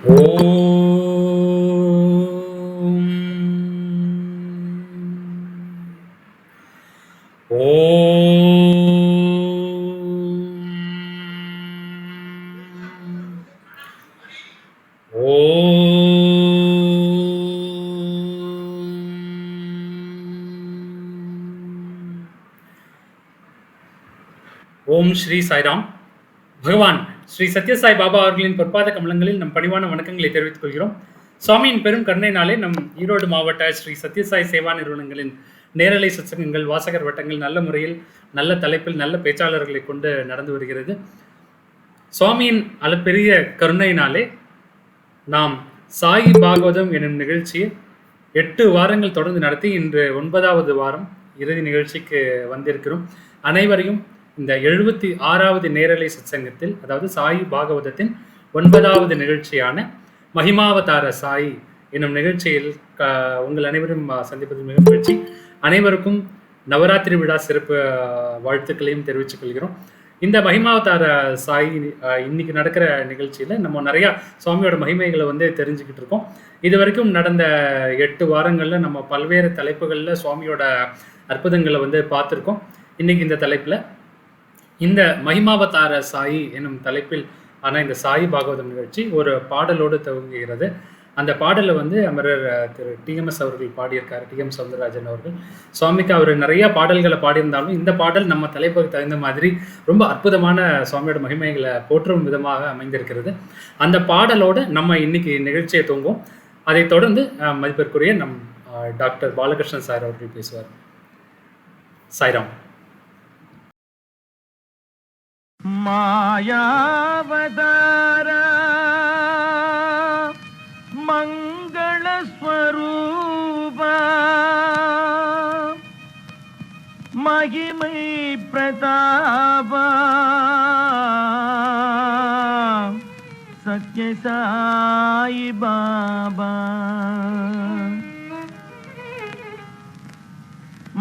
ஓம் ஓம் ஓம் ஸ்ரீ சாய்ராம். பகவான் ஸ்ரீ சத்யசாய் பாபா அவர்களின் பொற்பாத கமலங்களில் நம் பணிவான வணக்கங்களை தெரிவித்துக் கொள்கிறோம். சுவாமியின் பெரும் கருணையினாலே நம் ஈரோடு மாவட்ட ஸ்ரீ சத்யசாய் சேவா நிறுவனங்களின் நேரலை சத்சங்கங்கள், வாசகர் வட்டங்கள் நல்ல முறையில், நல்ல தலைப்பில், நல்ல பேச்சாளர்களை கொண்டு நடந்து வருகிறது. சுவாமியின் அளப்பெரிய கருணையினாலே நாம் சாயி பாகவதம் எனும் நிகழ்ச்சியை 8 வாரங்கள் தொடர்ந்து நடத்தி இன்று 9வது வாரம் இறுதி நிகழ்ச்சிக்கு வந்திருக்கிறோம். அனைவரையும் இந்த 76வது நேரலை சத்சங்கத்தில், அதாவது சாயி பாகவதத்தின் 9வது நிகழ்ச்சியான மகிமாவதார சாயி என்னும் நிகழ்ச்சியில் உங்கள் அனைவரும் சந்திப்பதில் மிக மகிழ்ச்சி. அனைவருக்கும் நவராத்திரி விழா சிறப்பு வாழ்த்துக்களையும் தெரிவித்துக் கொள்கிறோம். இந்த மகிமாவதார சாயி இன்னைக்கு நடக்கிற நிகழ்ச்சியில் நம்ம நிறையா சுவாமியோட மகிமைகளை வந்து தெரிஞ்சுக்கிட்டு இருக்கோம். இது வரைக்கும் நடந்த 8 வாரங்களில் நம்ம பல்வேறு தலைப்புகளில் சுவாமியோட அற்புதங்களை வந்து பார்த்துருக்கோம். இன்னைக்கு இந்த தலைப்பில் இந்த மகிமாவதார சாயி என்னும் தலைப்பில் ஆனால் இந்த சாயி பாகவதம் நிகழ்ச்சி ஒரு பாடலோடு துவங்குகிறது. அந்த பாடலை வந்து அமரர் திரு டிஎம்எஸ் அவர்கள் பாடியிருக்காரு, டிஎம் சவுந்தரராஜன் அவர்கள். சுவாமிக்கு அவர் நிறைய பாடல்களை பாடியிருந்தாலும் இந்த பாடல் நம்ம தலைப்புக்கு தகுந்த மாதிரி ரொம்ப அற்புதமான சுவாமியோட மகிமைகளை போற்றும் விதமாக அமைந்திருக்கிறது. அந்த பாடலோடு நம்ம இன்னைக்கு நிகழ்ச்சியை துவங்குவோம். அதைத் தொடர்ந்து மதிப்பிற்குரிய நம் டாக்டர் பாலகிருஷ்ணன் சார் அவர்கள் பேசுவார். சாய்ராம். மாயாவதாரா மங்களஸ்வரூபா மகிமை பிரதாபா சத்யசாயி பாபா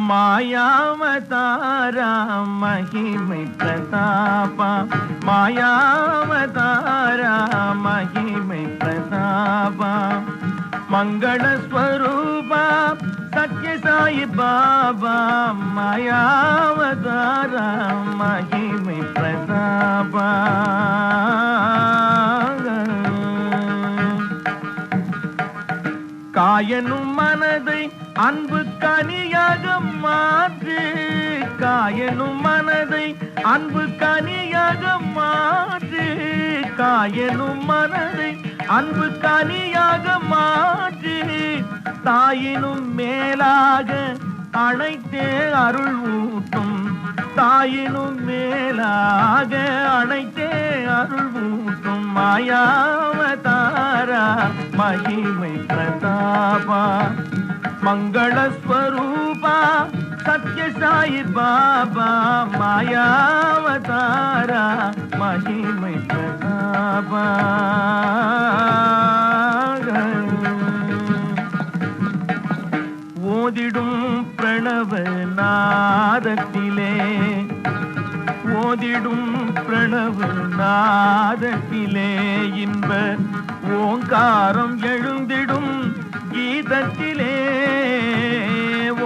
மாயாவதாரா மகிமை பிரதாபா மாயாவதாரா மகிமை பிரதாபா மங்களஸ்வரூபா சத்யசாயி பாபா மாயாவதாரா மகிமை பிரதாபா காயனும் மனதை அன்பு கனியாக மாற்று காயனும் மனதை அன்பு கனியாக மாற்று காயனும் மனதை அன்பு கனியாக மாற்று தாயினும் மேலாக அனைத்தே அருள் ஊட்டும் தாயினும் மேலாக அனைத்தே அருள் ஊட்டும் மாயாவதாரா மகிமை பிரதாபா மங்களஸ்வரூபா சத்யசாயி பாபா மாயாவதாரா மகிமை பிரதாபா ஓதிடும் பிரணவ நாதத்திலே ஓதிடும் பிரணவ நாதத்திலே இன்ப ஓங்காரம் எழுந்திடும் கீதத்திலே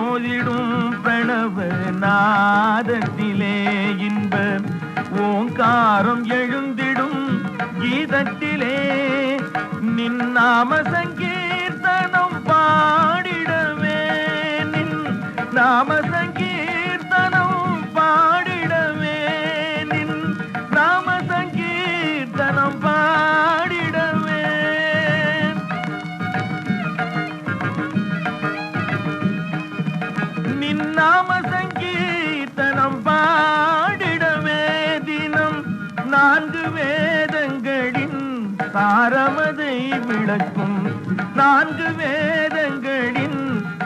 ஓதிடும் பிரணவ நாதத்திலே இன்ப ஓங்காரம் எழுந்திடும் கீதத்திலே நின் நாம சங்கீர்த்தனம் பாடிடவே நின் நாம சங்கீர்த்தனம் பாடிடவே நின் நாம சங்கீர்த்தனம் பாடிடவே நின் நாம சங்கீர்த்தனம் பாடிடவே தினம் 4 வேதங்களின் சாரமதை விளக்கும் 4 வேதங்களின்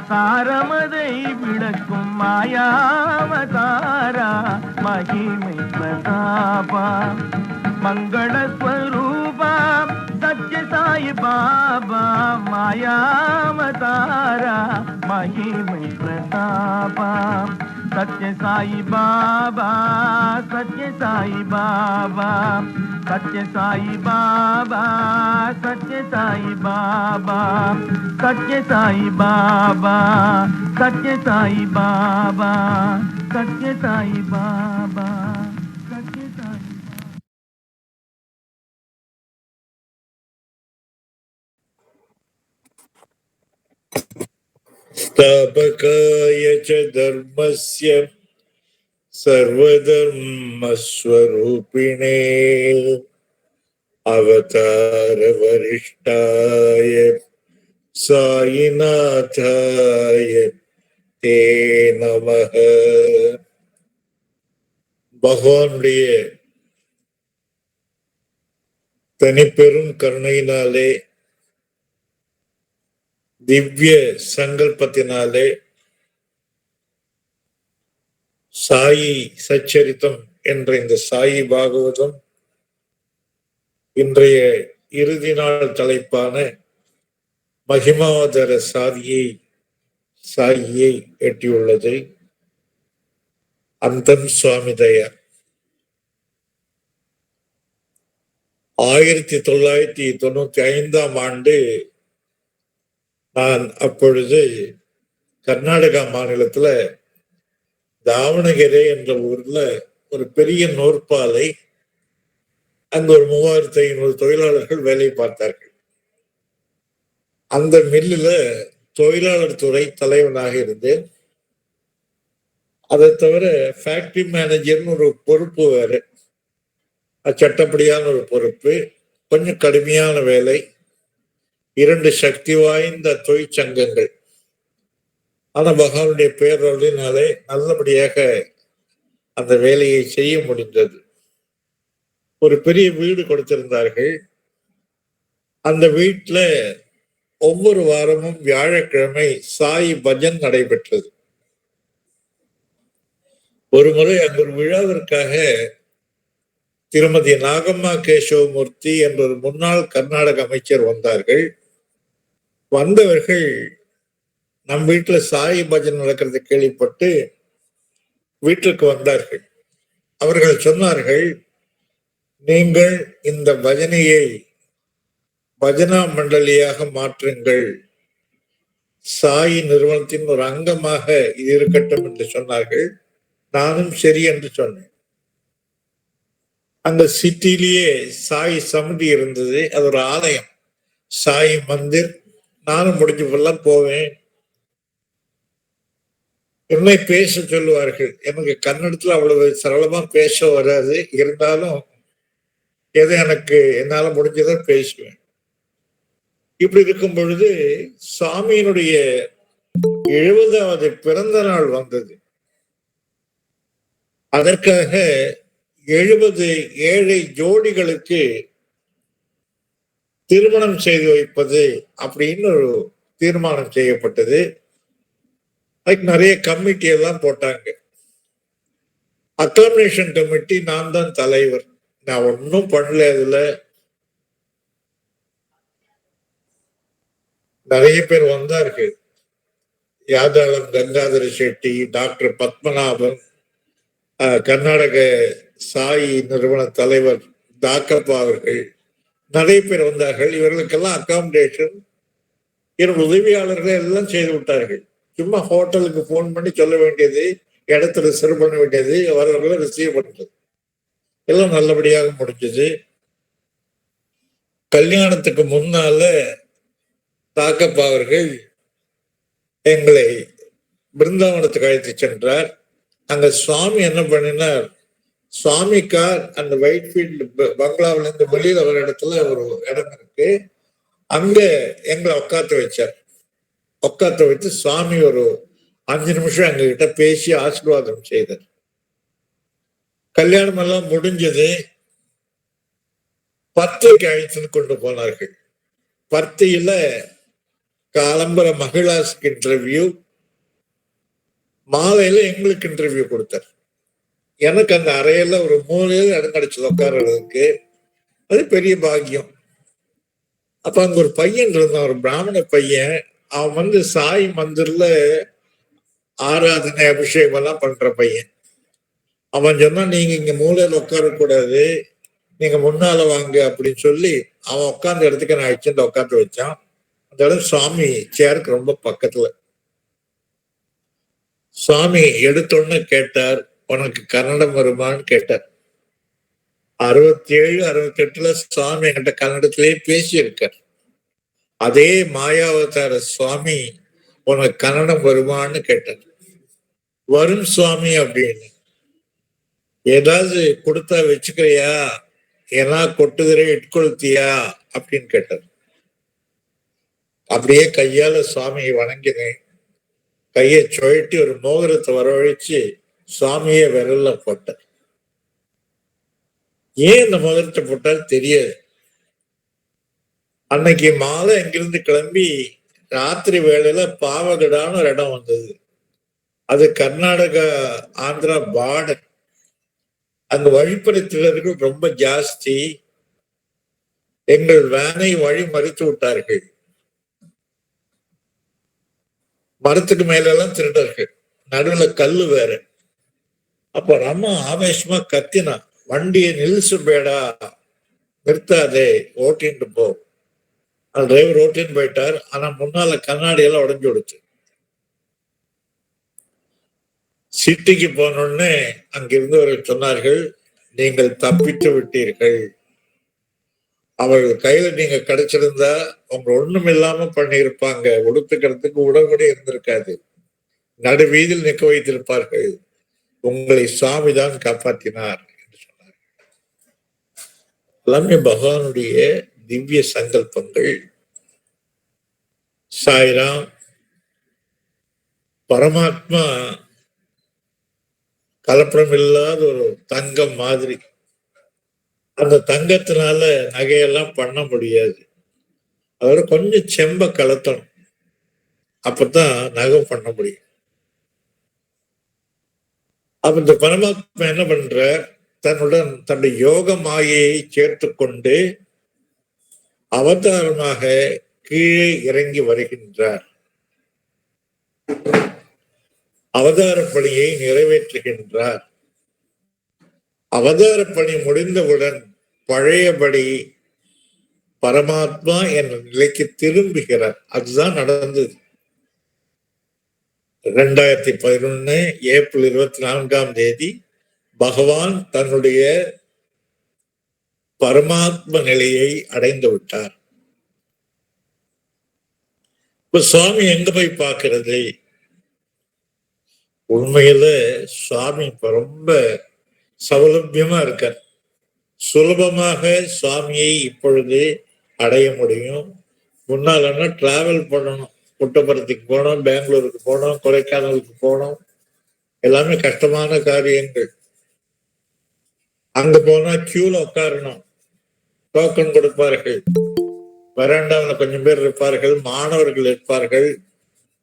சாரமதை விளக்கும் மாயாவதாரா மகிமை பிரதாபா மங்களஸ்வரூபா சத்யசாயி பாபா மாயாவதாரா மகிமை பிரதாபா சத்யசாயி பாபா சத்யசாயி பாபா सत्य साई बाबा, सत्य साई बाबा, सत्य साई बाबा, सत्य साई बाबा, सत्य साई बाबा, सत्य साई स्थापकाय च धर्मस्य सर्वधर्मस्वरूपिणे अवतारवरिष्ठाय साईनाथाय ते நமः. பகவானுடைய தனிப்பெரும் கருணையினாலே, திவ்ய சங்கல்பத்தினாலே சாயி சச்சரித்தம் என்ற இந்த சாயி பாகவதம் இன்றைய இறுதி நாள் தலைப்பான மகிமாவதர சாயியை எட்டியுள்ளது. அந்தன் சுவாமி தயார் 1995 நான் அப்பொழுது கர்நாடகா மாநிலத்துல தாவணகெரே என்ற ஊர்ல ஒரு பெரிய நூற்பாலை, அங்கு ஒரு 3500 தொழிலாளர்கள் வேலை பார்த்தார்கள். அந்த மில்லுல தொழிலாளர் துறை தலைவனாக இருந்தேன். அதை தவிர ஃபேக்டரி மேனேஜர்னு ஒரு பொறுப்பு வேறு, சட்டப்படியான ஒரு பொறுப்பு, கொஞ்சம் கடுமையான வேலை, 2 சக்தி வாய்ந்த தொழிற்சங்கங்கள். ஆனா பகவானுடைய பேரொழினாலே நல்லபடியாக அந்த வேலையை செய்ய முடிந்தது. ஒரு பெரிய வீடு கொடுத்திருந்தார்கள். அந்த வீட்டுல ஒவ்வொரு வாரமும் வியாழக்கிழமை சாய் பஜன் நடைபெற்றது. ஒரு முறை அங்கு ஒரு விழாவிற்காக திருமதி நாகம்மா கேசவமூர்த்தி என்ற ஒரு முன்னாள் கர்நாடக அமைச்சர் வந்தார்கள். வந்தவர்கள் நம் வீட்டுல சாய் பஜன் நடக்கிறது கேள்விப்பட்டு வீட்டுக்கு வந்தார்கள். அவர்கள் சொன்னார்கள், நீங்கள் இந்த பஜனையை பஜனா மண்டலியாக மாற்றுங்கள், சாய் நிறுவனத்தின் ஒரு அங்கமாக இது இருக்கட்டும் என்று சொன்னார்கள். நானும் சரி என்று சொன்னேன். அந்த சிட்டிலேயே சாய் சமிதி இருந்தது, அது ஒரு ஆலயம், சாய் மந்திர். நானும் முடிஞ்சப்பெல்லாம் போவேன். என்னை பேச சொல்லுவார்கள். எனக்கு கன்னடத்துல அவ்வளவு சரளமா பேச வராது, இருந்தாலும் எதை எனக்கு என்னால முடிஞ்சதை பேசுவேன். இப்படி இருக்கும் பொழுது சாமியினுடைய 70வது பிறந்த நாள் வந்தது. அதற்காக 70 ஏழை ஜோடிகளுக்கு திருமணம் செய்து வைப்பது அப்படின்னு ஒரு தீர்மானம் செய்யப்பட்டது. அதுக்கு நிறைய கமிட்டி எல்லாம் போட்டாங்க. அக்காமடேஷன் கமிட்டி நான் தான் தலைவர். நான் ஒன்னும் பண்ணல. அதுல நிறைய பேர் வந்தார்கள். யாதாளம் கங்காதர செட்டி, டாக்டர் பத்மநாபன், கர்நாடக சாய் நிறுவன தலைவர் தாக்கப்பா அவர்கள், நிறைய பேர் வந்தார்கள். இவர்களுக்கெல்லாம் அக்காமடேஷன், இவர்கள் உதவியாளர்கள் எல்லாம் செய்து விட்டார்கள். சும்மா ஹோட்டலுக்கு போன் பண்ணி சொல்ல வேண்டியது, இடத்துல ரிசர்வ் பண்ண வேண்டியது, அவர்களை ரிசீவ் பண்றது, எல்லாம் நல்லபடியாக முடிஞ்சது. கல்யாணத்துக்கு முன்னால தாக்கப்பா அவர்கள் எங்களை பிருந்தாவனத்துக்கு அழைத்து சென்றார். அங்க சுவாமி என்ன பண்ணினார், சுவாமி கார் அந்த ஒயிட்ஃபீல்டு பங்களாவில இருந்து வெளியில ஒரு இடத்துல ஒரு இடம் இருக்கு, அங்க எங்களை உட்காந்து வச்சார். உட்காந்து வைத்து சுவாமி ஒரு 5 நிமிஷம் எங்க கிட்ட பேசி ஆசீர்வாதம் செய்தார். கல்யாணம் எல்லாம் முடிஞ்சது. பர்த்திக்கு அழைத்து கொண்டு போனார்கள். பர்த்தியில காலம்பர மகிழாஸ்க்கு இன்டர்வியூ, மாலையில எங்களுக்கு இன்டர்வியூ கொடுத்தார். எனக்கு அந்த அறையில ஒரு 3 இடம் கிடைச்சது உட்கார்றதுக்கு. அது பெரிய பாக்கியம். அப்ப அங்க ஒரு பையன் இருந்தான், ஒரு பிராமண பையன். அவன் சாய் மந்திர்ல ஆராதனை அபிஷேகம் எல்லாம் பண்ற பையன். அவன் சொன்னா, நீங்க இங்க மூலையில உட்காரக்கூடாது, நீங்க முன்னால வாங்க அப்படின்னு சொல்லி அவன் உட்கார்ந்த இடத்துக்கு நான் அழைச்சிட்டு உட்காந்து வச்சான். அந்த இடம் சுவாமி சேருக்கு ரொம்ப பக்கத்துல. சுவாமி எடுத்தோன்னு கேட்டார், உனக்கு கன்னடம் வருமான்னு கேட்டார். 67, 68 சுவாமி என்கிட்ட கன்னடத்திலேயே பேசியிருக்கார். அதே மாயாவதார சுவாமி உனக்கு கன்னடம் வருமான்னு கேட்டார். வரும் சுவாமி அப்படின்னு. ஏதாவது கொடுத்தா வச்சுக்கிறியா, ஏன்னா கொட்டுதிரை இட்கொளுத்தியா அப்படின்னு கேட்டார். அப்படியே கையால சுவாமியை வணங்கினேன். கையை சுழட்டி ஒரு மோதிரத்தை வரவழைச்சு சுவாமியை விரல்ல போட்டார். ஏன் இந்த மோதிரத்தை போட்டார் தெரியாது. அன்னைக்கு மாலை எங்கிருந்து கிளம்பி ராத்திரி வேளையில பாவகடான்னு ஒரு இடம் வந்தது. அது கர்நாடகா ஆந்திரா பார்டர். அங்க வழிப்பறித்தவர்கள் ரொம்ப ஜாஸ்தி. எங்கள் வேனை வழி மறித்து விட்டார்கள். மரத்துக்கு மேல எல்லாம் திருடர்கள், நடுவுல கல்லு வேற. அப்ப நம்ம ஆவேசமா கத்தினா, வண்டியை நில்சு பேடா, நிறுத்தாதே, ஓட்டின்னு போ. அந்த டிரைவர் ஓட்டின்னு போயிட்டார். ஆனா முன்னால கண்ணாடி எல்லாம் உடஞ்சு விடுச்சு. சிட்டிக்கு போனோடனே அங்கிருந்தவர்கள் சொன்னார்கள், நீங்கள் தப்பித்து விட்டீர்கள். அவர்கள் கையில நீங்க கிடைச்சிருந்தா அவங்க ஒண்ணும் இல்லாம பண்ணியிருப்பாங்க. உடுத்துக்கிறதுக்கு உடல் கூட இருந்திருக்காது. நடு வீதியில் நிற்க வைத்திருப்பார்கள். உங்களை சுவாமி தான் காப்பாற்றினார் என்று சொன்னார். எல்லாமே பகவானுடைய திவ்ய சங்கல்பங்கள். சாய்ராம். பரமாத்மா கலப்படம் இல்லாத ஒரு தங்கம் மாதிரி. அந்த தங்கத்தினால நகையெல்லாம் பண்ண முடியாது. அதோட கொஞ்சம் செம்ப கலத்தணும், அப்பதான் நகை பண்ண முடியும். அப்ப இந்த பரமாத்மா என்ன பண்ற, தன்னுடன் தன்னுடைய யோக மாயையை சேர்த்து கொண்டு அவதாரமாக கீழே இறங்கி வருகின்றார். அவதார பணியை நிறைவேற்றுகின்றார். அவதார பணி முடிந்தவுடன் பழையபடி பரமாத்மா என்ற நிலைக்கு திரும்புகிறார். அதுதான் நடந்தது. 2011 ஏப்ரல் 24 பகவான் தன்னுடைய பரமாத்ம நிலையை அடைந்து விட்டார். இப்ப சுவாமி எங்க போய் பார்க்கிறது? உண்மையில சுவாமி இப்ப ரொம்ப சௌலபியமா இருக்கார். சுலபமாக சுவாமியை இப்பொழுது அடைய முடியும். முன்னாலன்னா டிராவல் பண்ணணும். புட்டபர்த்திக்கு போனோம், பெங்களூருக்கு போனோம், கொடைக்கானலுக்கு போனோம். எல்லாமே கஷ்டமான காரியங்கள். அங்க போனா கியூல உட்காரணும், டோக்கன் கொடுப்பார்கள். வராண்டாவில் கொஞ்சம் பேர் இருப்பார்கள், மாணவர்கள் இருப்பார்கள்,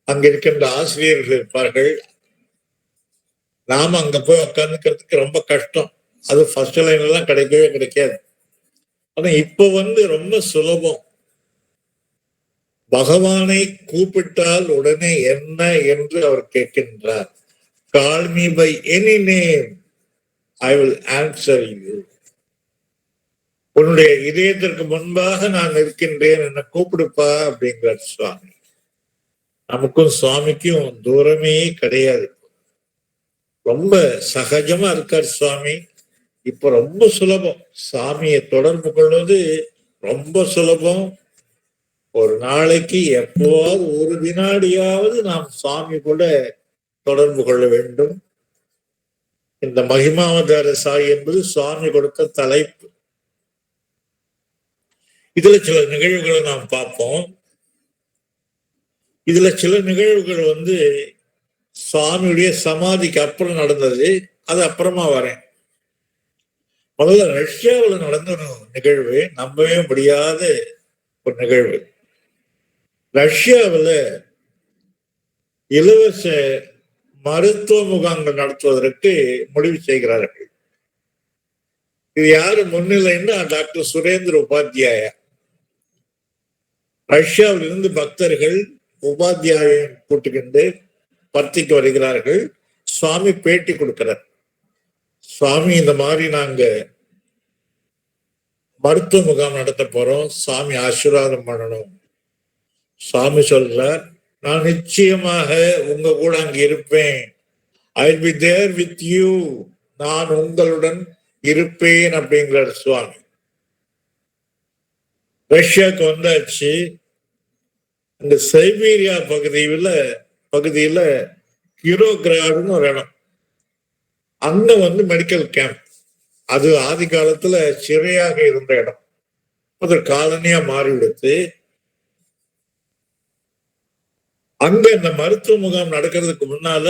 அங்க இருக்கின்ற ஆசிரியர்கள் இருப்பார்கள். நாம அங்க போய் உட்காந்துக்கிறதுக்கு ரொம்ப கஷ்டம். அது ஃபர்ஸ்ட் லைன் எல்லாம் கிடைக்கவே கிடைக்காது. ஆனா இப்ப ரொம்ப சுலபம். பகவானை கூப்பிட்டால் உடனே என்ன என்று அவர் கேட்கின்றார். Call me by any name, I will answer you. உன்னுடைய இதயத்திற்கு முன்பாக நான் இருக்கின்றேன், என்ன கூப்பிடுப்பா அப்படிங்கிறார் சுவாமி. நமக்கும் சுவாமிக்கும் தூரமே கிடையாது. ரொம்ப சகஜமா இருக்கார் சுவாமி. இப்ப ரொம்ப சுலபம். சாமியை தொடர்பு கொள்வது ரொம்ப சுலபம். ஒரு நாளைக்கு எப்போவாவது ஒரு வினாடியாவது நாம் சாமி கூட தொடர்பு கொள்ள வேண்டும். இந்த மகிமாவதார சாய் என்பது சுவாமி கொடுத்த தலைப்பு. இதுல சில நிகழ்வுகளை நாம் பார்ப்போம். இதுல சில நிகழ்வுகள் சுவாமியுடைய சமாதிக்கு அப்புறம் நடந்தது. அது அப்புறமா வரேன். முதல்ல ரஷ்யாவில் நடந்த ஒரு நிகழ்வு, நம்பவே முடியாத ஒரு நிகழ்வு. ரஷ்யாவில் இலவச மருத்துவ முகாம்கள் நடத்துவதற்கு முடிவு செய்கிறார்கள். இது யாரு முன்னிலைன்னா டாக்டர் சுரேந்திர உபாத்யாயா. ரஷ்யாவில் இருந்து பக்தர்கள் உபாத்யாயை கூட்டுக்கிண்டு பர்த்திக்கு வருகிறார்கள். சுவாமி பேட்டி கொடுக்கிறார். சுவாமி, இந்த மாதிரி நாங்க மருத்துவ முகாம் நடத்த போறோம், சாமி ஆசீர்வாதம் பண்ணணும். சாமி சொல்றார், நான் நிச்சயமாக உங்க கூட அங்க இருப்பேன். I'll be there with you. நான் உங்களுடன் இருப்பேன் அப்படிங்கிறார் சுவாமி. ரஷ்யாவுக்கு வந்தாச்சு. இந்த சைபீரியா பகுதியில கிரோகிராடுன்னு ஒரு இடம். அங்க மெடிக்கல் கேம்ப். அது ஆதி காலத்துல சிறையாக இருந்த இடம். அது காலனியா மாறிவிடுத்து. அங்க இந்த மருத்துவ முகாம் நடக்கிறதுக்கு முன்னால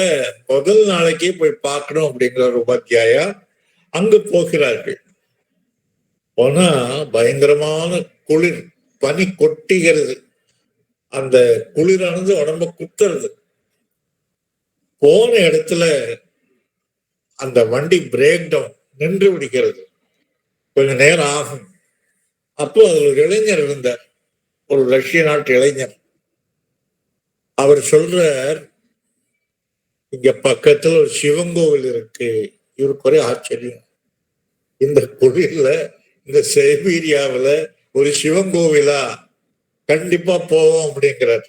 முதல் நாளைக்கே போய் பார்க்கணும் அப்படிங்கிற ஒரு உபாத்தியாயா அங்கு போகிறார்கள். போனா பயங்கரமான குளிர், பனி கொட்டுகிறது. அந்த குளிரானது உடம்ப குத்துறது. போன இடத்துல அந்த வண்டி பிரேக் டவுன், நின்று விடுகிறது. கொஞ்ச நேரம் ஆகும். அப்போ அதுல ஒரு இளைஞர் இருந்தார், ஒரு ரஷ்ய நாட்டு இளைஞர். அவர் சொல்றார், இங்க பக்கத்துல ஒரு சிவன் கோவில் இருக்கு. இவருக்கு ஒரே ஆச்சரியம், இந்த குளிர்ல இந்த சைபீரியாவில ஒரு சிவன் கோவிலா, கண்டிப்பா போவோம் அப்படிங்கிறார்.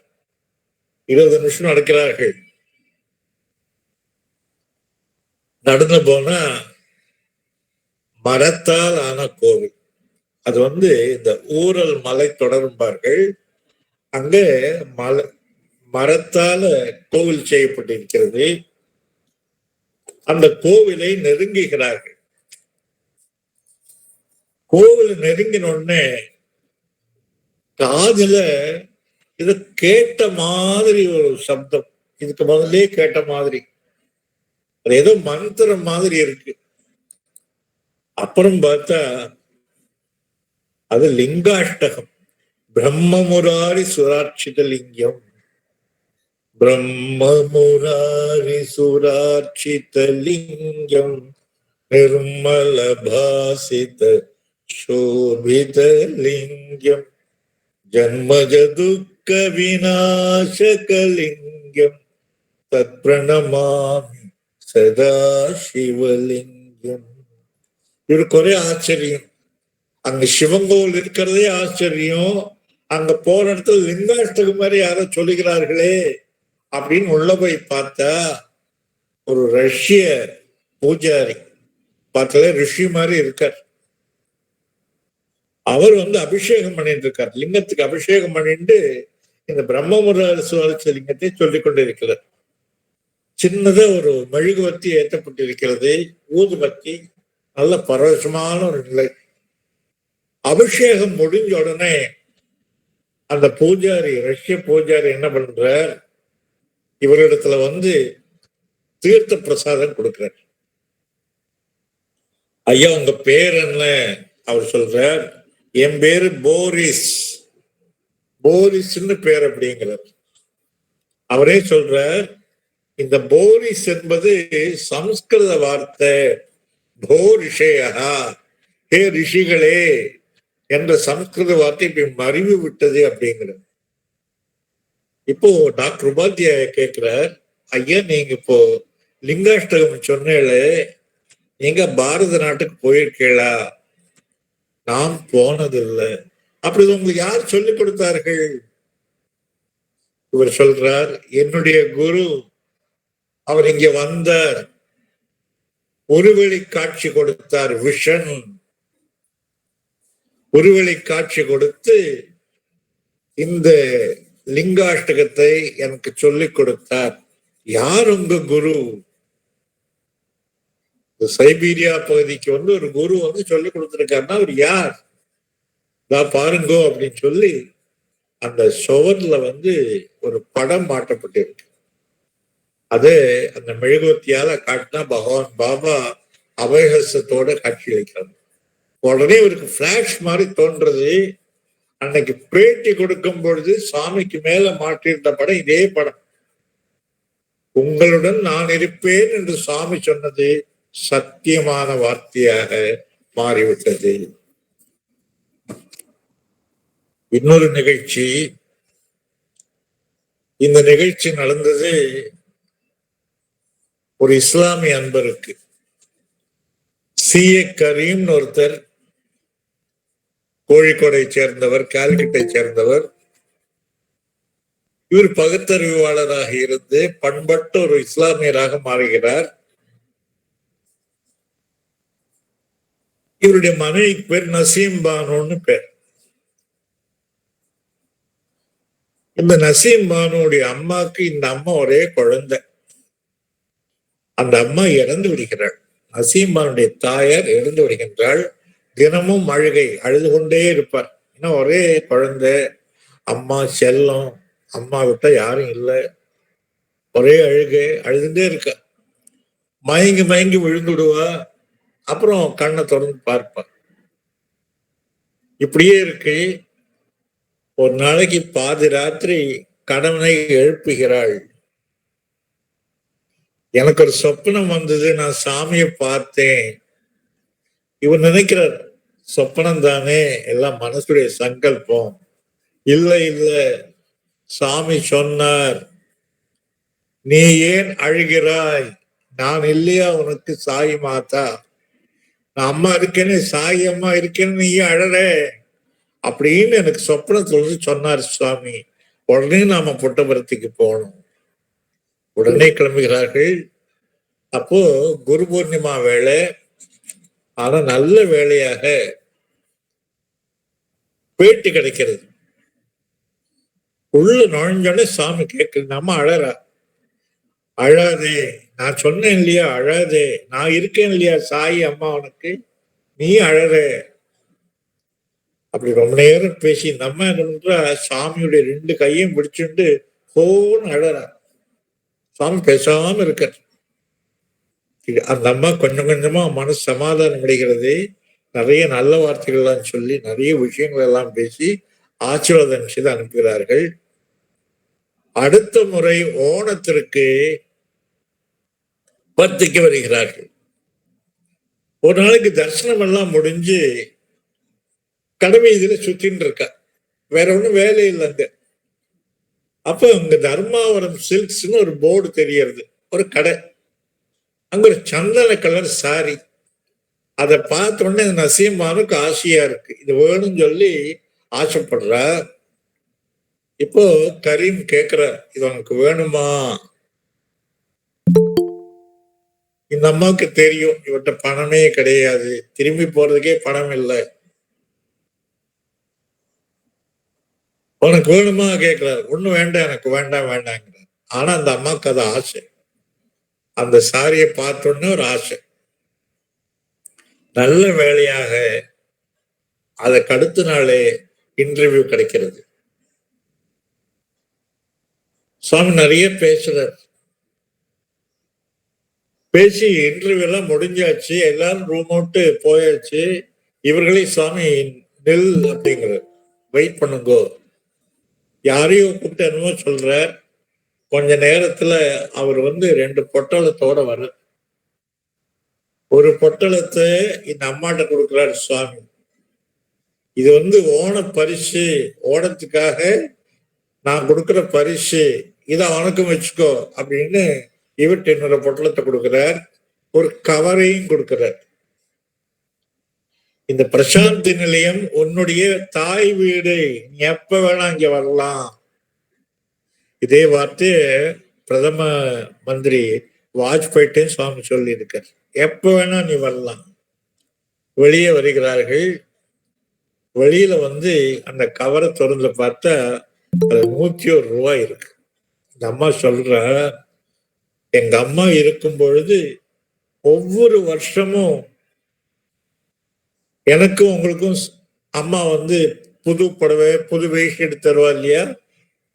20 நிமிஷம் நடக்கிறார்கள். நடந்து போனா மரத்தால் ஆன கோவில். அது இந்த ஊரல் மலை தொடர்பார்கள். அங்க மரத்தால கோவில் செய்யப்பட்டிருக்கிறது. அந்த கோவிலை நெருங்குகிறார்கள். கோவில் நெருங்கின உடனே காதுல இது கேட்ட மாதிரி ஒரு சப்தம், இதுக்கு முதல்ல கேட்ட மாதிரி, அது ஏதோ மந்திரம் மாதிரி இருக்கு. அப்புறம் பார்த்தா அது லிங்காஷ்டகம். பிரம்மமுராரி சுராட்சித லிங்கம், பிரம்மமுராரி சுராட்சித லிங்கம், நிர்மல பாசித சோபித லிங்கம், ஜன்மஜ துக்க விநாசகலிங்கம், தத் பிரணமாமி சதா சிவலிங்கம். இவருக்கு ஒரே ஆச்சரியம். அங்க சிவன் கோவில் இருக்கிறதே ஆச்சரியம். அங்க போற இடத்துல லிங்காஷ்டகம் மாதிரி யாரோ சொல்லுகிறார்களே அப்படின்னு உள்ள போய் பார்த்தா ஒரு ரஷ்ய பூஜாரி, பார்த்தாலே ரிஷி மாதிரி இருக்கார். அவர் அபிஷேகம் பண்ணிட்டு இருக்கார். லிங்கத்துக்கு அபிஷேகம் பண்ணிட்டு இந்த பிரம்மமுராரி சுவாட்சி லிங்கத்தை சொல்லிக் கொண்டு இருக்கிறார். சின்னதா ஒரு மெழுகுவர்த்தி ஏற்றப்பட்டிருக்கிறது, ஊதுபத்தி, நல்ல பரவசமான ஒரு நிலை. அபிஷேகம் முடிஞ்ச உடனே அந்த பூஜாரி, ரஷ்ய பூஜாரி என்ன பண்றார், இவரிடத்துல தீர்த்த பிரசாதம் கொடுக்கிறார். ஐயா உங்க பேர் என்ன? அவர் சொல்றார், என் பேரு போரிஸ். போரிஸ்ன்னு பேர் அப்படிங்கிறார். அவரே சொல்றார், இந்த போரிஸ் என்பது சம்ஸ்கிருத வார்த்தை, போ ரிஷயா, ஹே ரிஷிகளே என்ற சம்ஸ்கிருத வார்த்தை இப்படி மறிவு விட்டது அப்படிங்கிறது. இப்போ டாக்டர் உபாத்தியாய கேட்கிறார், ஐயா நீங்க இப்போ லிங்காஷ்டகம் சொன்னேளே, நீங்க பாரத நாட்டுக்கு போயிருக்கீங்களா? நான் போனதில்லை. அப்படி உங்களுக்கு யார் சொல்லிக் கொடுத்தார்கள்? இவர் சொல்றார், என்னுடைய குரு, அவர் இங்க வந்தார், ஒருவழி காட்சி கொடுத்தார், விஷன். ஒருவழி காட்சி கொடுத்து இந்த லிங்காஷ்டகத்தை எனக்கு சொல்லிக் கொடுத்தார். யார் உங்க குரு? சைபீரியா பகுதிக்கு ஒரு குரு சொல்லிக் கொடுத்திருக்காருன்னா அவர் யார்? நான் பாருங்கோ அப்படின்னு சொல்லி அந்த சுவர்ல ஒரு படம் மாட்டப்பட்டிருக்கு. அது அந்த மெழுகுவத்தியால காட்டினா பகவான் பாபா அபயஹஸ்தத்தோட காட்சி அளிக்கிறார். உடனே இவருக்கு பிளாஷ் மாதிரி தோன்றது. அன்னைக்கு பேட்டி கொடுக்கும் பொழுது சாமிக்கு மேல மாட்டியிருந்த படம் இதே படம். உங்களுடன் நான் இருப்பேன் என்று சாமி சொன்னது சத்தியமான வார்த்தையாக மாறிவிட்டது. இன்னொரு நிகழ்ச்சி, இந்த நிகழ்ச்சி நடந்தது ஒரு இஸ்லாமிய அன்பருக்கு. CA கரீம்னு ஒருத்தர் கோழிக்கோடை சேர்ந்தவர், கால்கட்டை சேர்ந்தவர். இவர் பகுத்தறிவாளராக இருந்து பண்பட்ட ஒரு இஸ்லாமியராக மாறுகிறார். இவருடைய மனைவிக்கு பேர் நசீம் பானுன்னு பேர். இந்த நசீம் பானுடைய அம்மாவுக்கு இந்த அம்மா ஒரே குழந்தை. அந்த அம்மா இறந்து விடுகிறாள். நசீம் பானுடைய தாயார் இறந்து விடுகின்றாள். தினமும் அழுது கொண்டே இருப்பார். ஏன்னா ஒரே குழந்தை, அம்மா செல்லம், அம்மா விட்டா யாரும் இல்லை, ஒரே அழுதுட்டே இருக்க. மயங்கி மயங்கி விழுந்துடுவா, அப்புறம் கண்ணை திறந்து பார்ப்பா. இப்படியே இருக்கு. ஒரு நாளைக்கு பாதி ராத்திரி கணவனை எழுப்புகிறாள். எனக்கு ஒரு சொப்பனம் வந்தது, நான் சாமியை பார்த்தேன். இவர் நினைக்கிறார் சொப்பனம் தானே, எல்லாம் மனசுடைய சங்கல்பம். இல்லை இல்லை, சாமி சொன்னார், நீ ஏன் அழுகிறாய், நான் இல்லையா உனக்கு சாயி மாதா, நான் அம்மா இருக்கேன்னு, சாயி அம்மா இருக்கேன்னு நீ அழற அப்படின்னு எனக்கு சொப்பனத்துல சொன்னார் சுவாமி. உடனே நாம புட்டபர்த்திக்கு போகணும். உடனே கிளம்புகிறார்கள். அப்போ குரு பூர்ணிமா வேலை. ஆனா நல்ல வேலையாக பேட்டி கிடைக்கிறது. உள்ள நுழைஞ்சோடனே சாமி கேட்குது, நம்ம அழறா, அழாதே, நான் சொன்னேன் இல்லையா அழாதே, நான் இருக்கேன் இல்லையா சாயி அம்மா உனக்கு, நீ அழற. அப்படி ரொம்ப நேரம் பேசி இந்த அம்மா என்ன பண்றா, சாமியுடைய 2 கையும் பிடிச்சுட்டு போன்னு அழறா. சாமி பேசாம இருக்க. அந்த அம்மா கொஞ்சம் கொஞ்சமா மனசு சமாதானம் கிடைக்கிறது. நிறைய நல்ல வார்த்தைகள்லாம் சொல்லி நிறைய விஷயங்கள் எல்லாம் பேசி ஆசீர்வாதம் செய்து அனுப்புகிறார்கள். அடுத்த முறை ஓணத்திற்கு பத்திக்கு வருகிறார்கள். ஒரு நாளைக்கு தரிசனம் எல்லாம் முடிஞ்சு கடமை இதுல சுத்தின்னு இருக்கா, வேற ஒண்ணும் வேலை இல்லைங்க. அப்ப அங்க தர்மாவரம் சில்க்ஸ்னு ஒரு போர்டு தெரியறது, ஒரு கடை. அங்க ஒரு சந்தன கலர் சாரி. அதை பார்த்த உடனே நசீமானுக்கு ஆசையா இருக்கு, இது வேணும்னு சொல்லி ஆசைப்படுறா. இப்போ கரீம் கேக்குறார், இது உனக்கு வேணுமா? இந்த அம்மாவுக்கு தெரியும் இவர்கிட்ட பணமே கிடையாது, திரும்பி போறதுக்கே பணம் இல்லை. உனக்கு வேணுமா கேட்கிறார். ஒண்ணும் வேண்டாம், எனக்கு வேண்டாம் வேண்டாங்கிறார். ஆனா அந்த அம்மாவுக்கு அது ஆசை. அந்த சாரியை பார்த்தோன்னே ஒரு ஆசை. நல்ல வேலையாக அதற்கு அடுத்த நாளே இன்டர்வியூ கிடைக்கிறது. சுவாமி நிறைய பேசுறார். பேசி இன்டர்வியூ எல்லாம் முடிஞ்சாச்சு, எல்லாரும் ரூம் அவுட்டு போயாச்சு. இவர்களே சுவாமி நெல் அப்படிங்கிறார், வெயிட் பண்ணுங்கோ. யாரையும் கூப்பிட்டு என்னமோ சொல்றார். கொஞ்ச நேரத்துல அவர் 2 பொட்டலத்தோட வர, ஒரு பொட்டலத்தை இந்த அம்மாட்ட கொடுக்கிறார் சுவாமி. இது ஓண பரிசு, ஓணத்துக்காக நான் கொடுக்கிற பரிசு, இதை அவனுக்கும் வச்சுக்கோ அப்படின்னு இவர்கிட்ட இன்னொரு பொட்டலத்தை கொடுக்கிறார். ஒரு கவரையும் கொடுக்கிறார். இந்த பிரசாந்தி நிலையம் உன்னுடைய தாய் வீடு, நீ எப்ப வேணா இங்க வரலாம். இதே வார்த்தை பிரதம மந்திரி வாஜ்பாய்ட்டையும் சுவாமி சொல்லி இருக்கார், எப்ப வேணா நீ வரலாம். வெளியே வருகிறார்கள். வெளியில அந்த கவரை திறந்து பார்த்தா அது 101 ரூபாய் இருக்கு. இந்த அம்மா சொல்ற, எங்க அம்மா இருக்கும் பொழுது ஒவ்வொரு வருஷமும் எனக்கும் உங்களுக்கும் அம்மா புது புடவை புது வேஷ்டி எடுத்து தருவா இல்லையா,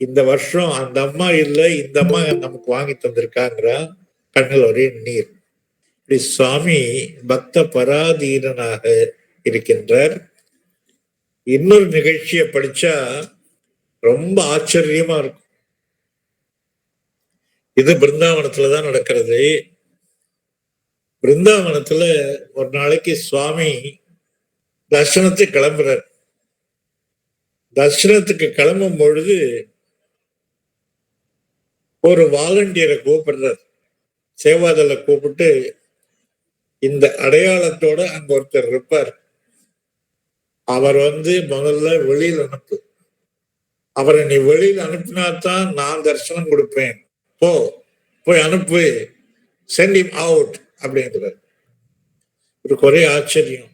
இந்த வருஷம் அந்த அம்மா இல்லை, இந்த அம்மா நமக்கு வாங்கி தந்திருக்காங்கிற. கண்ணில் ஒரே நீர். இப்படி சுவாமி பக்த பராதீனனாக இருக்கின்றார். இன்னொரு நிகழ்ச்சியை படிச்சா ரொம்ப ஆச்சரியமா இருக்கும். இது பிருந்தாவனத்துலதான் நடக்கிறது. பிருந்தாவனத்துல ஒரு நாளைக்கு சுவாமி தர்சனத்துக்கு கிளம்புறார். தர்சனத்துக்கு கிளம்பும் பொழுது ஒரு வாலண்டியரை கூப்பிடுறார், சேவாதலை கூப்பிட்டு, இந்த அடையாளத்தோட அங்க ஒருத்தர் இருப்பார், அவர் முதல்ல வெளியில் அனுப்பு, அவரை நீ வெளியில் அனுப்பினாத்தான் நான் தரிசனம் கொடுப்பேன், போய் அனுப்பு, சென்ட் ஹிம் அவுட் அப்படிங்கிறார். இதுக்கு ஒரே ஆச்சரியம்,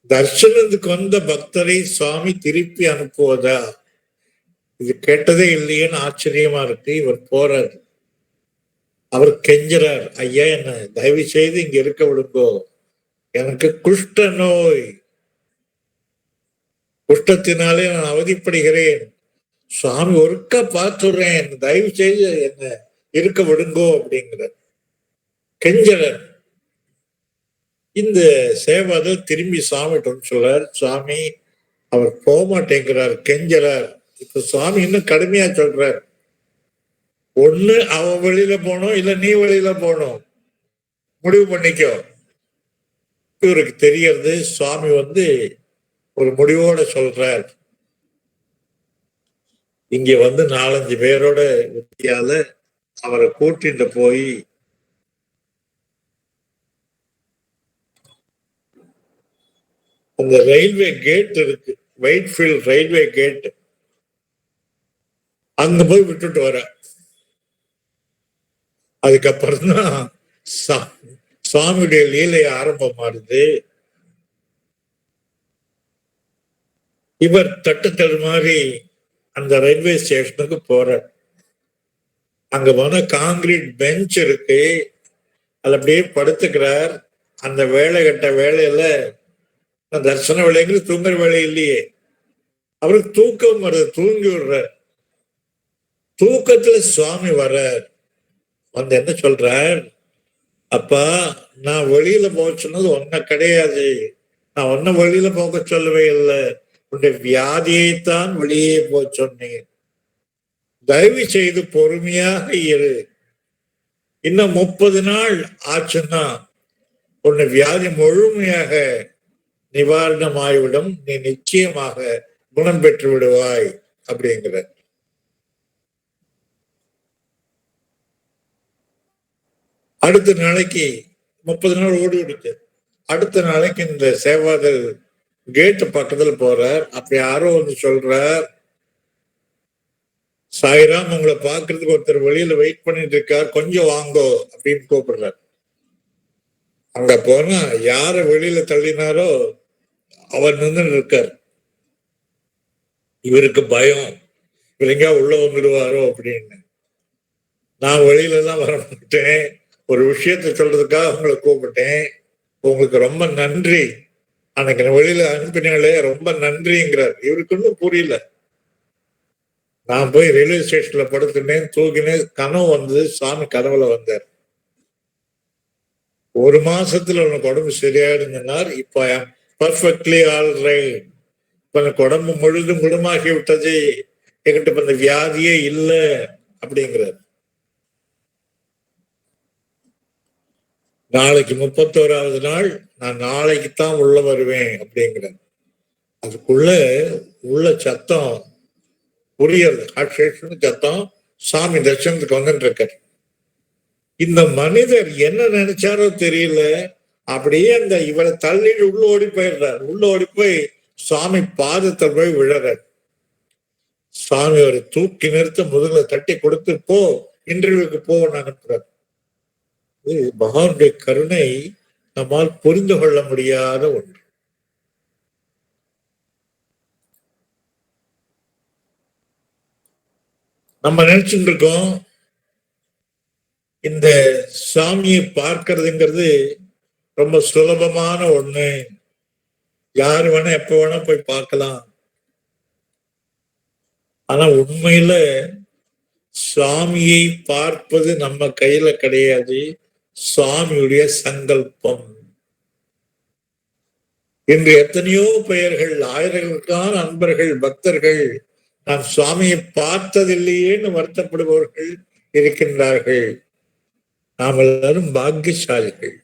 தர்சனத்துக்கு வந்த பக்தரை சுவாமி திருப்பி அனுப்புவதா? இது கேட்டதே இல்லையேன்னு ஆச்சரியமா இருக்கு. இவர் போறார், அவர் கெஞ்சுறார், ஐயா என்ன தயவு செய்து இங்க இருக்க விடுங்கோ, எனக்கு குஷ்ட நோய், குஷ்டத்தினாலே நான் அவதிப்படுகிறேன், சுவாமி ஒருக்கா பார்த்துடுறேன், தயவு செய்து என்ன இருக்க விடுங்கோ அப்படிங்கிறார், கெஞ்சரர். இந்த சேவாதர் திரும்பி சாமிட்டு சொல்றார், சுவாமி அவர் போக மாட்டேங்கிறார், கெஞ்சறார். இப்ப சுவாமி இன்னும் கடுமையா சொல்றார், ஒண்ணு அவன் வெளியில போனோம், இல்ல நீ வெளியில போனோம், முடிவு பண்ணிக்கோ. இவருக்கு தெரியறது சுவாமி ஒரு முடிவோட சொல்றார். இங்க 4-5 பேரோட உத்தியால அவரை கூட்டிட்டு போய் அந்த ரயில்வே கேட் இருக்கு, ஒயிட்ஃபீல்ட் ரயில்வே கேட், அங்க போய் விட்டுட்டு வர. அதுக்கப்புறம் தான் சுவாமியுடைய லீலை ஆரம்பமானது. இவர் தட்டுத்தல் மாதிரி அந்த ரயில்வே ஸ்டேஷனுக்கு போறார். அங்க போன காங்கிரீட் பெஞ்ச் இருக்கு, அதுல அப்படியே படுத்துக்கிறார். அந்த வேலை கட்ட வேலையில தர்சன வேலைங்கிறது தூங்குற வேலை இல்லையே, அவருக்கு தூக்கம் வருது, தூங்கி விடுறார். தூக்கத்துல சுவாமி வர்றார், என்ன சொல்றார், அப்பா நான் வெளியில போக சொன்னது ஒன்ன கிடையாது, நான் ஒன்ன வெளியில போக சொல்லவே இல்லை, உன்னுடைய வியாதியைத்தான் வெளியே போக சொன்னேன், தயவு செய்து பொறுமையாக இரு, இன்னும் 30 நாள் ஆச்சுன்னா உன்னை வியாதி முழுமையாக நிவாரணமாய்விடும், நீ நிச்சயமாக குணம் பெற்று விடுவாய் அப்படிங்கிற. அடுத்த நாளைக்கு 30 நாள் ஓடி விடுச்சு. அடுத்த நாளைக்கு இந்த சேவாதர் கேட்டு பக்கத்துல போறார். அப்ப யாரோ சொல்றார், சாய்ராம் உங்களை பாக்குறதுக்கு ஒருத்தர் வெளியில வெயிட் பண்ணிட்டு இருக்கார், கொஞ்சம் வாங்கோ அப்படின்னு கூப்பிடுறார். அங்க போனா யார வெளியில தள்ளினாரோ அவர் நின்று இருக்கார். இவருக்கு பயம், இவர் எங்கேயா உள்ள வந்துடுவாரோ அப்படின்னு. நான் வெளியில எல்லாம் வர மாட்டேன், ஒரு விஷயத்த சொல்றதுக்காக உங்களை கூப்பிட்டேன், உங்களுக்கு ரொம்ப நன்றி, அன்னைக்கு வெளியில அனுப்பினாலே ரொம்ப நன்றிங்கிறார். இவருக்கு ஒன்றும் புரியல. நான் போய் ரயில்வே ஸ்டேஷன்ல படுத்துனேன், தூக்கினேன், கனவு சாமி கனவுல வந்தார். 1 மாசத்துல உனக்கு உடம்பு சரியாயிடும் சொன்னார். இப்ப பர்ஃபெக்ட்லி ஆல் ரைட், இப்ப எனக்கு உடம்பு முழுதும் குணமாகி விட்டது, என்கிட்ட இப்ப இந்த வியாதியே இல்லை அப்படிங்கிறார். நாளைக்கு 31வது நாள், நான் நாளைக்குத்தான் உள்ள வருவேன் அப்படிங்கிறார். அதுக்குள்ள உள்ள சத்தம் புரியறது, சத்தம், சாமி தர்சனத்துக்கு வந்துட்டு இருக்காரு. இந்த மனிதர் என்ன நினைச்சாரோ தெரியல, அப்படியே அந்த இவரை தள்ளிட்டு உள்ள ஓடி போயிடுறார். உள்ள ஓடி போய் சுவாமி பாதத்தை போய் விழறார். சுவாமி அவரை தூக்கி நிறுத்த முதல்ல தட்டி கொடுத்து, போ இன்டர்வியூக்கு போன்னு அனுப்புறார். பகவானுடைய கருணை நம்மால் புரிந்து கொள்ள முடியாத ஒன்று. நம்ம நினைச்சுட்டு இருக்கோம் இந்த சாமியை பார்க்கறதுங்கிறது ரொம்ப சுலபமான ஒண்ணு, யாரு வேணா எப்ப வேணா போய் பார்க்கலாம். ஆனா உண்மையில சாமியை பார்ப்பது நம்ம கையில கிடையாது, சுவாமியுடைய சங்கல்பம். இன்று எத்தனையோ பெயர்கள், ஆயிரக்கணக்கான அன்பர்கள், பக்தர்கள் நான் சுவாமியை பார்த்ததில்லையேன்னு வருத்தப்படுபவர்கள் இருக்கின்றார்கள். நாம் எல்லாரும் பாக்கியசாலிகள்.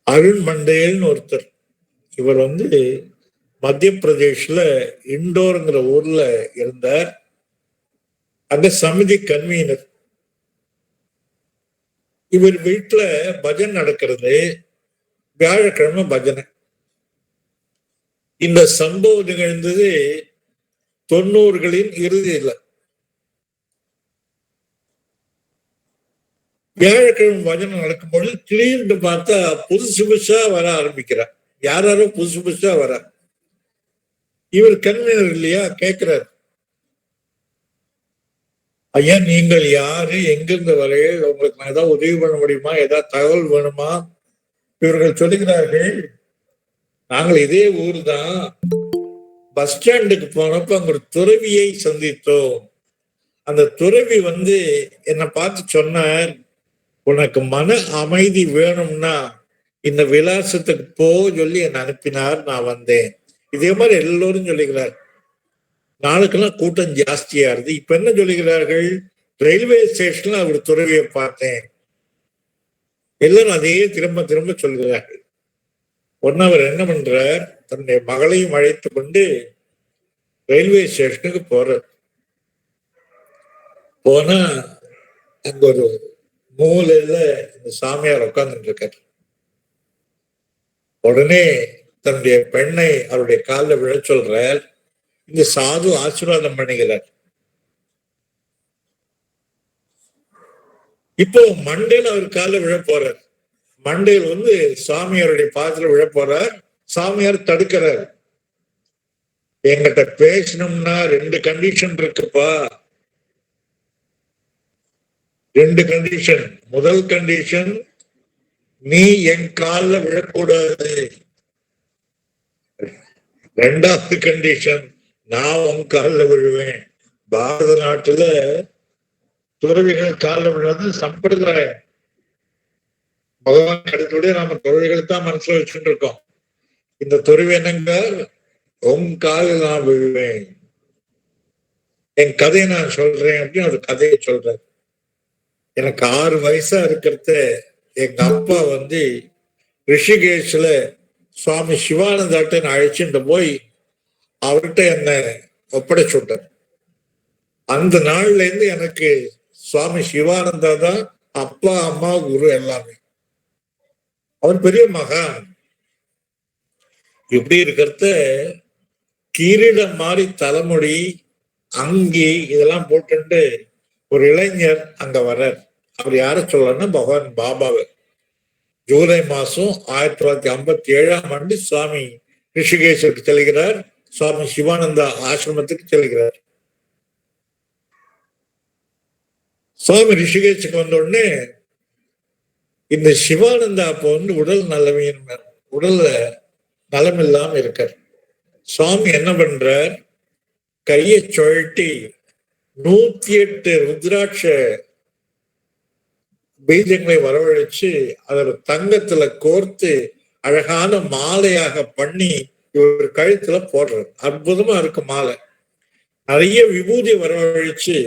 அருண் மண்டேல்னு ஒருத்தர், இவர் மத்திய பிரதேஷ்ல இண்டோர்ங்கிற ஊர்ல இருந்தார். அந்த சமிதி கன்வீனர். இவர் வீட்டுல பஜன் நடக்கிறது, வியாழக்கிழமை பஜனை. இந்த சம்பவம் நிகழ்ந்தது 90களின் இறுதியில். வியாழக்கிழமை வசனம் நடக்கும்பொழுது திடீர்னு பார்த்தா புதுசு புதுசா வர ஆரம்பிக்கிறார். யாரோ புதுசு புதுசா வர. இவர் கன்வீனர் இல்லையா, கேட்கிறார், ஐயா நீங்கள் யாரு, எங்கிருந்து வரையில், உங்களுக்கு நான் ஏதாவது உதவி பண்ண முடியுமா, ஏதாவது தகவல் வேணுமா? இவர்கள் சொல்லுகிறார்கள், நாங்கள் இதே ஊர் தான், பஸ் ஸ்டாண்டுக்கு போனப்ப அங்க ஒரு துறவியை சந்தித்தோம். அந்த துறவி என்னை பார்த்து சொன்னார், உனக்கு மன அமைதி வேணும்னா இந்த விலாசத்துக்கு போ சொல்லி என்னை அனுப்பினார், நான் வந்தேன். இதே மாதிரி எல்லோரும் சொல்லுகிறார். நாளுக்கெல்லாம் கூட்டம் ஜாஸ்தியா இருந்து இப்ப என்ன சொல்லுகிறார்கள், ரயில்வே ஸ்டேஷன்ல அவர் துறவியை பார்த்தேன். எல்லாரும் அதையே திரும்ப திரும்ப சொல்கிறார்கள். ஒன்னவர் என்ன பண்றார், தன்னுடைய மகளையும் அழைத்து கொண்டு ரயில்வே ஸ்டேஷனுக்கு போறார். போனா அங்க ஒரு மூலையில இந்த சாமியார் உட்கார்ந்துட்டு இருக்கார். உடனே தன்னுடைய பெண்ணை அவருடைய காலில் விழ சொல்றார். இந்த சாது ஆசீர்வாதம் பண்ணுகிறார். இப்போ மண்டையில் அவர் காலில் விழ போறார். மண்டையில் சாமியாருடைய பாதத்துல விழ போறார். சாமியார் தடுக்கிறார். என்கிட்ட பேசணும்னா 2 கண்டிஷன் இருக்குப்பா. 2 கண்டிஷன். முதல் கண்டிஷன், நீ என் காலில் விழக்கூடாது. 2வது கண்டிஷன், நான் உன் காலில் விழுவேன். பாரத நாட்டுல துறவிகள் காலில் விழுவது சம்பிரதாயம். பகவான் கடத்துடைய நாம துறவிகள் தான் மனசுல வச்சுட்டு இருக்கோம். இந்த துறவி என்னங்க, உன் காலில் நான் விழுவேன், என் கதையை நான் சொல்றேன் அப்படின்னு ஒரு கதையை சொல்றேன். எனக்கு 6 வயசா இருக்கிறத எங்க அப்பா ரிஷிகேஷ்ல சுவாமி சிவானந்தாட்ட அழைச்சிட்டு போய் அவர்கிட்ட என்ன ஒப்படைச்சு விட்டார். அந்த நாள்ல இருந்து எனக்கு சுவாமி சிவானந்தா தான் அப்பா, அம்மா, குரு எல்லாமே. அவர் பெரிய மகான். இப்படி இருக்கிறத கிரீடம் மாதிரி தலைமுடி, அங்கி இதெல்லாம் போட்டு ஒரு இளைஞர் அங்க வர்றார். அவர் யார சொல்லணும்னா பகவான் பாபாவை. ஜூலை மாசம் 1957 சுவாமி ரிஷிகேஷுக்கு செல்கிறார். சுவாமி சிவானந்தா ஆசிரமத்துக்கு செல்கிறார். சுவாமி ரிஷிகேஷுக்கு வந்த உடனே இந்த சிவானந்தா அப்போ உடல்ல நலம் இல்லாம இருக்கார். சுவாமி என்ன பண்றார், கையை சுழட்டி 108 ருத்ராட்ச பீஜங்களை வரவழைச்சு அதில் தங்கத்துல கோர்த்து அழகான மாலையாக பண்ணி இவர் கழுத்துல போடுறார். அற்புதமா இருக்கு மாலை. நிறைய விபூதி வரவழைச்சு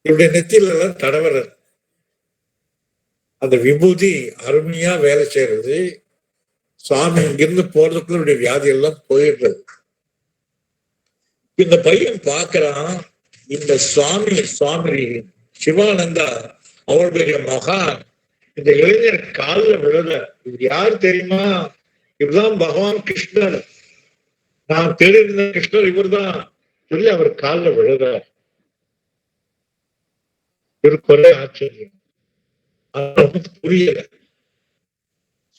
இவருடைய நெத்தியில எல்லாம் தடவறார். அந்த விபூதி அருமையா வேலை செய்யறது. சுவாமி இங்கிருந்து போறதுக்குள்ள இவருடைய வியாதி எல்லாம் போயிடுறது. இந்த பையன் பார்க்கிறான், இந்த சுவாமி சிவானந்தா அவருடைய மகான் இந்த இளைஞர் காலில் விழல. இது யார் தெரியுமா, இவர்தான் பகவான் கிருஷ்ணர், நான் தெரிந்த கிருஷ்ணர் இவர் தான் சொல்லி அவர் காலில் விழுறார். இவருக்கு ஒரே ஆச்சரியம், புரியல.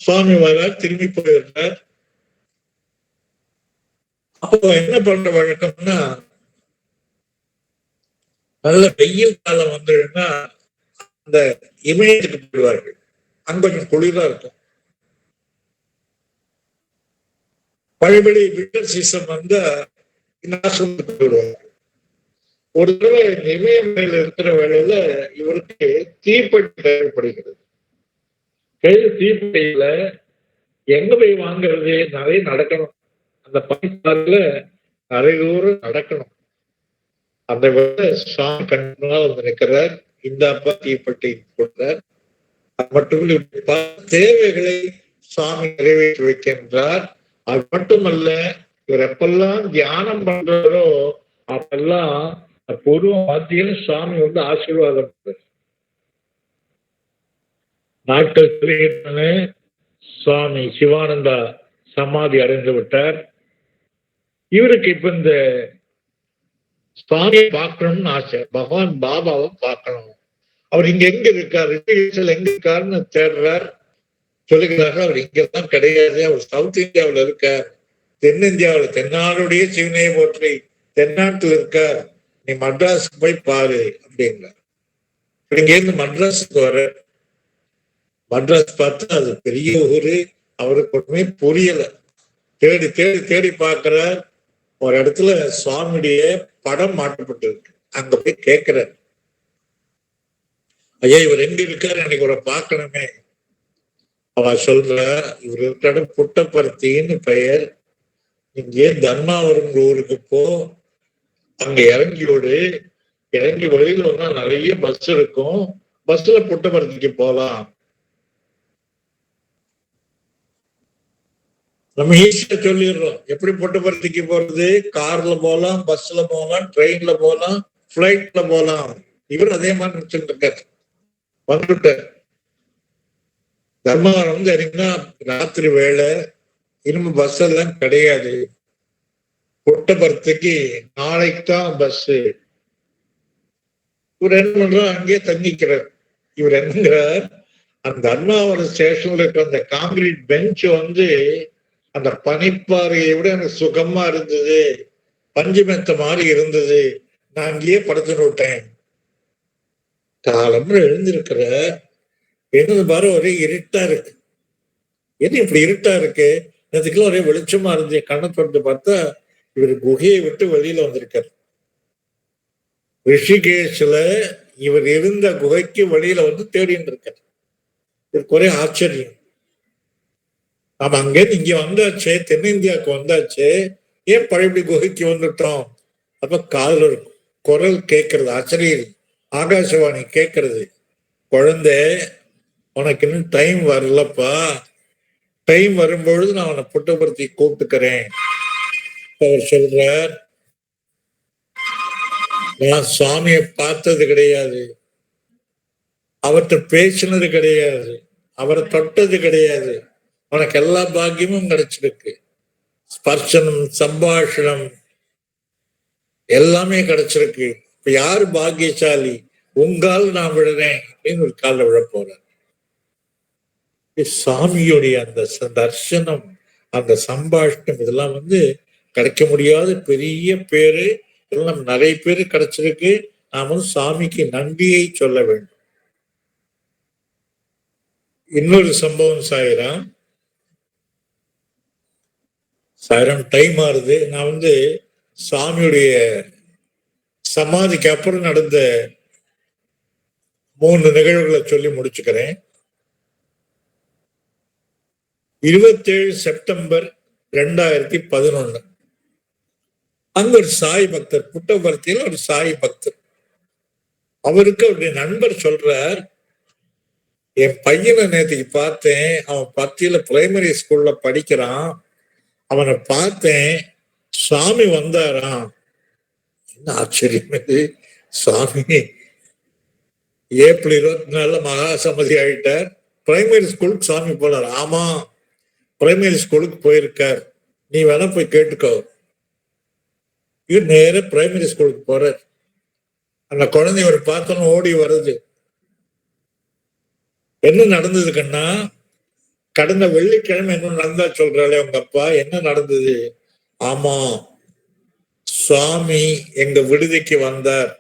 சுவாமி வரார், திரும்பி போயிடுறார். அப்போ என்ன பண்ற வழக்கம்னா, நல்ல வெயில் காலம் வந்துடுன்னா அந்த இமயத்துக்கு போயிடுவார்கள். அங்க கொஞ்சம் குளிரா இருக்கும். பழையபடி விண்டர் சீசன் வந்தா இந்த ஆசிரமத்துக்கு போயிடுவார்கள். ஒரு தடவை இமயமலையில இருக்கிற வேளையில இவருக்கு தீப்பெட்டி தேவைப்படுகிறது. கையில் தீப்பெட்டியில எங்க போய் வாங்குறது, நிறைய நடக்கணும். அந்த பனிக்கால நிறைய தூரம் நடக்கணும். அந்த வேலை சுவாமி கண்ணால் நிற்கிறார். இந்த அப்பா தீப்பெட்டி கொடுத்தார். அது மட்டும் தேவைகளை சுவாமி நிறைவேற்றி வைக்கின்றார். அது மட்டுமல்ல, இவர் எப்பெல்லாம் தியானம் பண்றாரோ அப்பெல்லாம் பூர்வ மத்தியில் சுவாமி ஆசீர்வாதம் நாட்கள் சுவாமி சிவானந்தா சமாதி அடைந்து விட்டார். இவருக்கு இப்ப இந்த சுவாமியை பார்க்கணும்னு ஆசை, பகவான் பாபாவை பார்க்கணும். அவர் இங்க எங்க இருக்காரு, எங்க இருக்காருன்னு தேடுறார். சொல்லுகிறார்கள் அவர் இங்கெல்லாம் கிடையாது, அவர் சவுத் இந்தியாவில் இருக்கார், தென்னிந்தியாவில் தென்னாடுடைய சிவனையை போற்றி தென்னாட்டில் இருக்கார், நீ மட்ராஸுக்கு போய் பாரு அப்படிங்கிறார். இங்க இருந்து மட்ராஸுக்கு வர, மட்ராஸ் பார்த்தா அது பெரிய ஊரு, அவருக்கு ஒண்ணுமே புரியல. தேடி தேடி தேடி பார்க்கிறார். ஒரு இடத்துல சுவாமியுடைய படம் மாட்டப்பட்டிருக்கு, அங்க போய் கேட்கிறார், ஐயா இவர் எங்க இருக்காரு, எனக்கு இவரை பார்க்கணுமே. அவ சொல்ற, இவர் இருக்கிற இடம் புட்டபர்த்தின்னு பெயர், இங்கே தர்மாவரம் ஊருக்கு போ, அங்க இறங்கி விடு, இறங்கி வெளியில வந்தா நிறைய பஸ் இருக்கும், பஸ்ல புட்டபர்த்திக்கு போலாம். நம்ம ஈஸியா சொல்லிடுறோம், எப்படி புட்டபர்த்திக்கு போறது, கார்ல போலாம், பஸ்ல போலாம், ட்ரெயின்ல போலாம், பிளைட்ல போலாம். இவர் அதே மாதிரி நினைச்சுட்டு இருக்காரு. வந்துட்டார் தர்மவரம் வந்து இறங்கினா ராத்திரி வேலை, இனிமே பஸ் எல்லாம் கிடையாது, புட்டபர்த்திக்கு நாளைக்கு தான் பஸ். இவர் என்ன பண்றார், அங்கேயே தங்கிக்கிறார். இவர் என்னங்கிறார், அந்த தர்மாவரம் ஸ்டேஷன்ல இருக்க அந்த காங்கிரீட் பெஞ்ச் வந்து அந்த பனிப்பாறையை விட எனக்கு சுகமா இருந்தது, பஞ்சுமெத்த மாதிரி இருந்தது, நான் அங்கேயே படுத்துன்னு விட்டேன். காலம்புற எழுந்திருக்கிற, என்னது பாரு ஒரே இருட்டா இருக்கு, என்ன இப்படி இருட்டா இருக்கு, நேற்றுக்குள்ள ஒரே வெளிச்சமா இருந்து கண்ணை திறந்து பார்த்தா இவர் குகையை விட்டு வெளியில வந்திருக்காரு. ரிஷிகேஷ்ல இவர் இருந்த குகைக்கு வெளியில வந்து தேடிட்டு இருக்காரு. இதுக்கு ஒரே ஆச்சரியம், நாம அங்கேருந்து இங்க வந்தாச்சே, தென்னிந்தியாவுக்கு வந்தாச்சே, ஏன் பழையபடி குகைக்கு வந்துட்டோம்? அப்ப காதல் ஒரு குரல் கேட்கறது, ஆச்சரியம், ஆகாசவாணி கேட்கறது, குழந்தை உனக்கு இன்னும் டைம் வரலப்பா, டைம் வரும்பொழுது நான் அவனை புட்டபர்த்தி கூப்பிட்டுக்கிறேன். அவர் சொல்றார், நான் சுவாமியை பார்த்தது கிடையாது, அவர்கிட்ட பேசினது கிடையாது, அவரை தொட்டது கிடையாது, உனக்கு எல்லா பாக்கியமும் கிடைச்சிருக்கு, ஸ்பர்சனம், சம்பாஷணம் எல்லாமே கிடைச்சிருக்கு. இப்ப யாரு பாக்கியசாலி, உங்கால் நான் விடுறேன் அப்படின்னு ஒரு காலில் விழ போறேன். சாமியுடைய அந்த தர்சனம், அந்த சம்பாஷணம் இதெல்லாம் வந்து கிடைக்க முடியாத பெரிய பேரு, இதெல்லாம் நிறைய பேரு கிடைச்சிருக்கு. நாம வந்து சாமிக்கு நன்றியை சொல்ல வேண்டும். இன்னொரு சம்பவம் சாயிராம், சாயிரம் டைம் ஆறுது. நான் வந்து சாமியுடைய சமாதிக்கு அப்புறம் நடந்த 3 நிகழ்வுகளை சொல்லி முடிச்சுக்கிறேன். 27 செப்டம்பர் 2011 அங்க ஒரு சாய் பக்தர், புட்டபர்த்தியில ஒரு சாய் பக்தர், அவருக்கு அவருடைய நண்பர் சொல்றார், என் பையனை நேற்றுக்கு பார்த்தேன், அவன் பத்தியில பிரைமரி ஸ்கூல்ல படிக்கிறான், அவனை பார்த்தேன், சாமி வந்தாராம். என்ன ஆச்சரியம் இது, சாமி ஏப்ரல் 24 மகாசமதி ஆயிட்டார், பிரைமரி ஸ்கூலுக்கு சாமி போனார். ஆமா, பிரைமரி ஸ்கூலுக்கு போயிருக்கார், நீ வேணா போய் கேட்டுக்கோ. இது நேர பிரைமரி ஸ்கூலுக்கு போறார். அந்த குழந்தை ஒரு பார்த்தோன்னு ஓடி வருது. என்ன நடந்ததுக்குன்னா, கடந்த வெள்ளிக்கிழமை என்ன நடந்தா சொல்றாளே உங்க அப்பா, என்ன நடந்தது? ஆமா, சுவாமி எங்க விடுதிக்கு வந்தார்.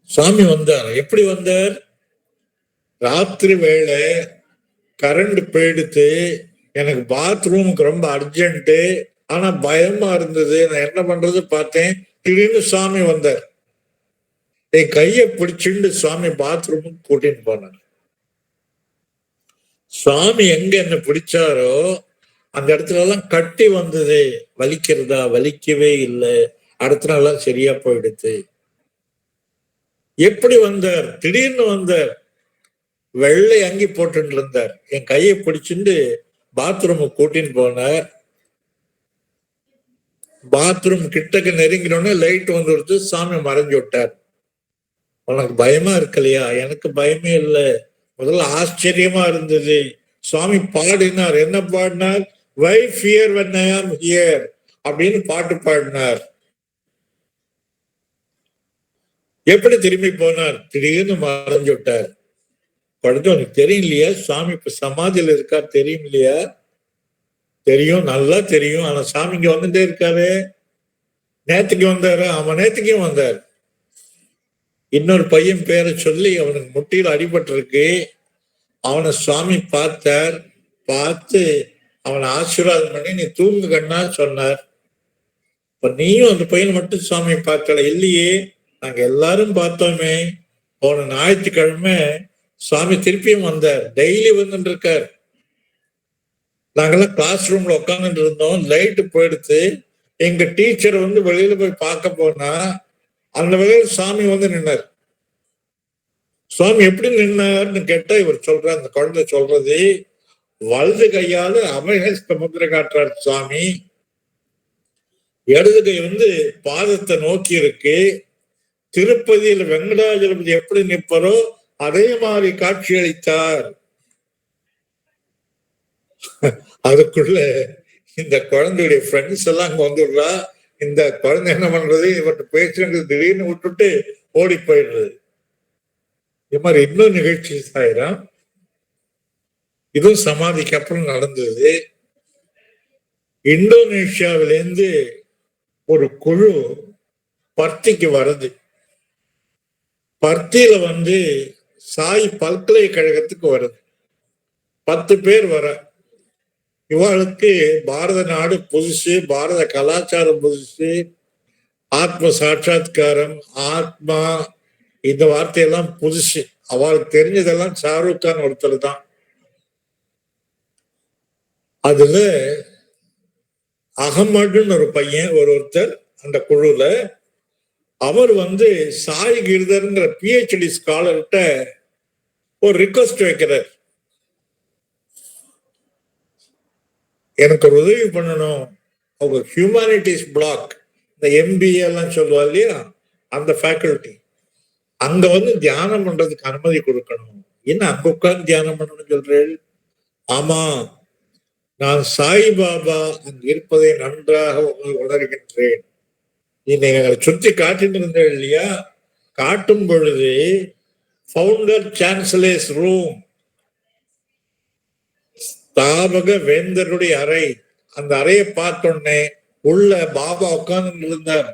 சுவாமி வந்தார். எப்படி வந்தார்? ராத்திரி வேளை கரண்ட் போயிடுத்து, எனக்கு பாத்ரூமுக்கு ரொம்ப அர்ஜென்ட், ஆனா பயமா இருந்தது, நான் என்ன பண்றது பார்த்தேன், திடீர்னு சுவாமி வந்தார். என் கையை பிடிச்சிட்டு சுவாமி பாத்ரூமுக்கு கூட்டின்னு போனார். சுவாமி எங்க என்ன பிடிச்சாரோ அந்த இடத்துல எல்லாம் கட்டி வந்தது, வலிக்கிறதா? வலிக்கவே இல்லை, அடுத்த நாள்லாம் சரியா போயிடுது. எப்படி வந்தார்? திடீர்னு வந்தார், வெள்ளை அங்கி போட்டு இருந்தார், என் கையை பிடிச்சிட்டு பாத்ரூமுக்கு கூட்டின்னு போனார். பாத்ரூம் கிட்டக்கு நெருங்கினோடனே லைட் வந்து கொடுத்து சாமி மறைஞ்சு விட்டார். உனக்கு பயமா இருக்கலையா? எனக்கு பயமே இல்லை, முதல்ல ஆச்சரியமா இருந்தது, சுவாமி பாடினார். என்ன பாடினார்? வை fear when I am here அப்படின்னு பாட்டு பாடினார். எப்படி திரும்பி போனார்? திடீர்னு மறைஞ்சு விட்டார். உனக்கு தெரியும் இல்லையா சுவாமி இப்ப சமாதியில இருக்கார்? தெரியும் இல்லையா? தெரியும், நல்லா தெரியும். ஆனா சாமி இங்க வந்துட்டே இருக்காரு. நேத்துக்கு வந்தாரு, அவன் நேத்துக்கும் வந்தார். இன்னொரு பையன் பேரை சொல்லி அவனுக்கு முட்டியில அடிபட்டு இருக்கு. அவனை சுவாமி பார்த்தார். பார்த்து அவனை ஆசீர்வாதம் பண்ணி நீ தூங்கு கண்ணா சொன்னார். இப்ப நீயும் அந்த பையனை மட்டும் சுவாமி பார்க்கல? இல்லையே, நாங்க எல்லாரும் பார்த்தோமே. போன ஞாயிற்றுக்கிழமை சுவாமி திருப்பியும் வந்தார். டெய்லி வந்துட்டு இருக்கார். நாங்கெல்லாம் கிளாஸ் ரூம்ல உட்காந்துட்டு இருந்தோம். லைட்டு போயிடுத்து. எங்க டீச்சர் வெளியில போய் பார்க்க போனா அந்த வேலையில சாமி நின்னார். சுவாமி எப்படி நின்னார்னு கேட்டா இவர் சொல்ற அந்த குழந்தை சொல்றது, வலது கையால அபயஹஸ்த முத்திரை காட்டுறார் சுவாமி. இடது கை பாதத்தை நோக்கி இருக்கு. திருப்பதியில் வெங்கடாஜலபதி எப்படி நிற்பாரோ அதே மாதிரி காட்சி அளித்தார். அதுக்குள்ள இந்த குழந்தையுடைய ஃப்ரெண்ட்ஸ் எல்லாம் அங்க வந்துடுறா. இந்த குழந்தை என்ன பண்றது, இவர்கிட்ட பேசுறது திடீர்னு விட்டுட்டு ஓடி போயிடுறது. இது மாதிரி இன்னொரு நிகழ்ச்சி சாயிரம் இதுவும் சமாதிக்கு அப்புறம் நடந்தது. இந்தோனேஷியாவிலேருந்து ஒரு குழு பர்த்திக்கு வருது. பர்த்தியில சாய் பல்கலைக்கழகத்துக்கு வருது. 10 பேர் வர. இவளுக்கு பாரத நாடு புதுசு, பாரத கலாச்சாரம் புதுசு, ஆத்ம சாட்சாத்காரம், ஆத்மா, இந்த வார்த்தையெல்லாம் புதுசு. அவளுக்கு தெரிஞ்சதெல்லாம் ஷாருக் கான் ஒருத்தர் தான். அதுல அகமதுன்னு ஒரு பையன் ஒருத்தர் அந்த குழுல. அவர் சாய் கிரிதர்ங்கிற PhD ஸ்காலர்கிட்ட ஒரு ரிக்வஸ்ட் வைக்கிறார். எனக்கு ஒரு உதவி பண்ணணும். அவங்க ஹியூமானிட்டிஸ் பிளாக், இந்த MBA எல்லாம் சொல்லுவா இல்லையா, அந்த ஃபேக்கல்டி அங்க தியானம் பண்றதுக்கு அனுமதி கொடுக்கணும். என்ன அங்க உட்கார்ந்து தியானம் பண்ணணும்னு சொல்றேன்? ஆமா, நான் சாய்பாபா அங்கு இருப்பதை நன்றாக உணர்கின்றேன். நீங்க சுற்றி காட்டிட்டு இருந்தேன் இல்லையா, காட்டும் பொழுது ஃபவுண்டர் சான்சலர்ஸ் ரூம், ஸ்தாபக வேந்தருடைய அறை, அந்த அறையை பார்த்தோன்னே உள்ள பாபா உட்கார்ந்து இருந்தார்.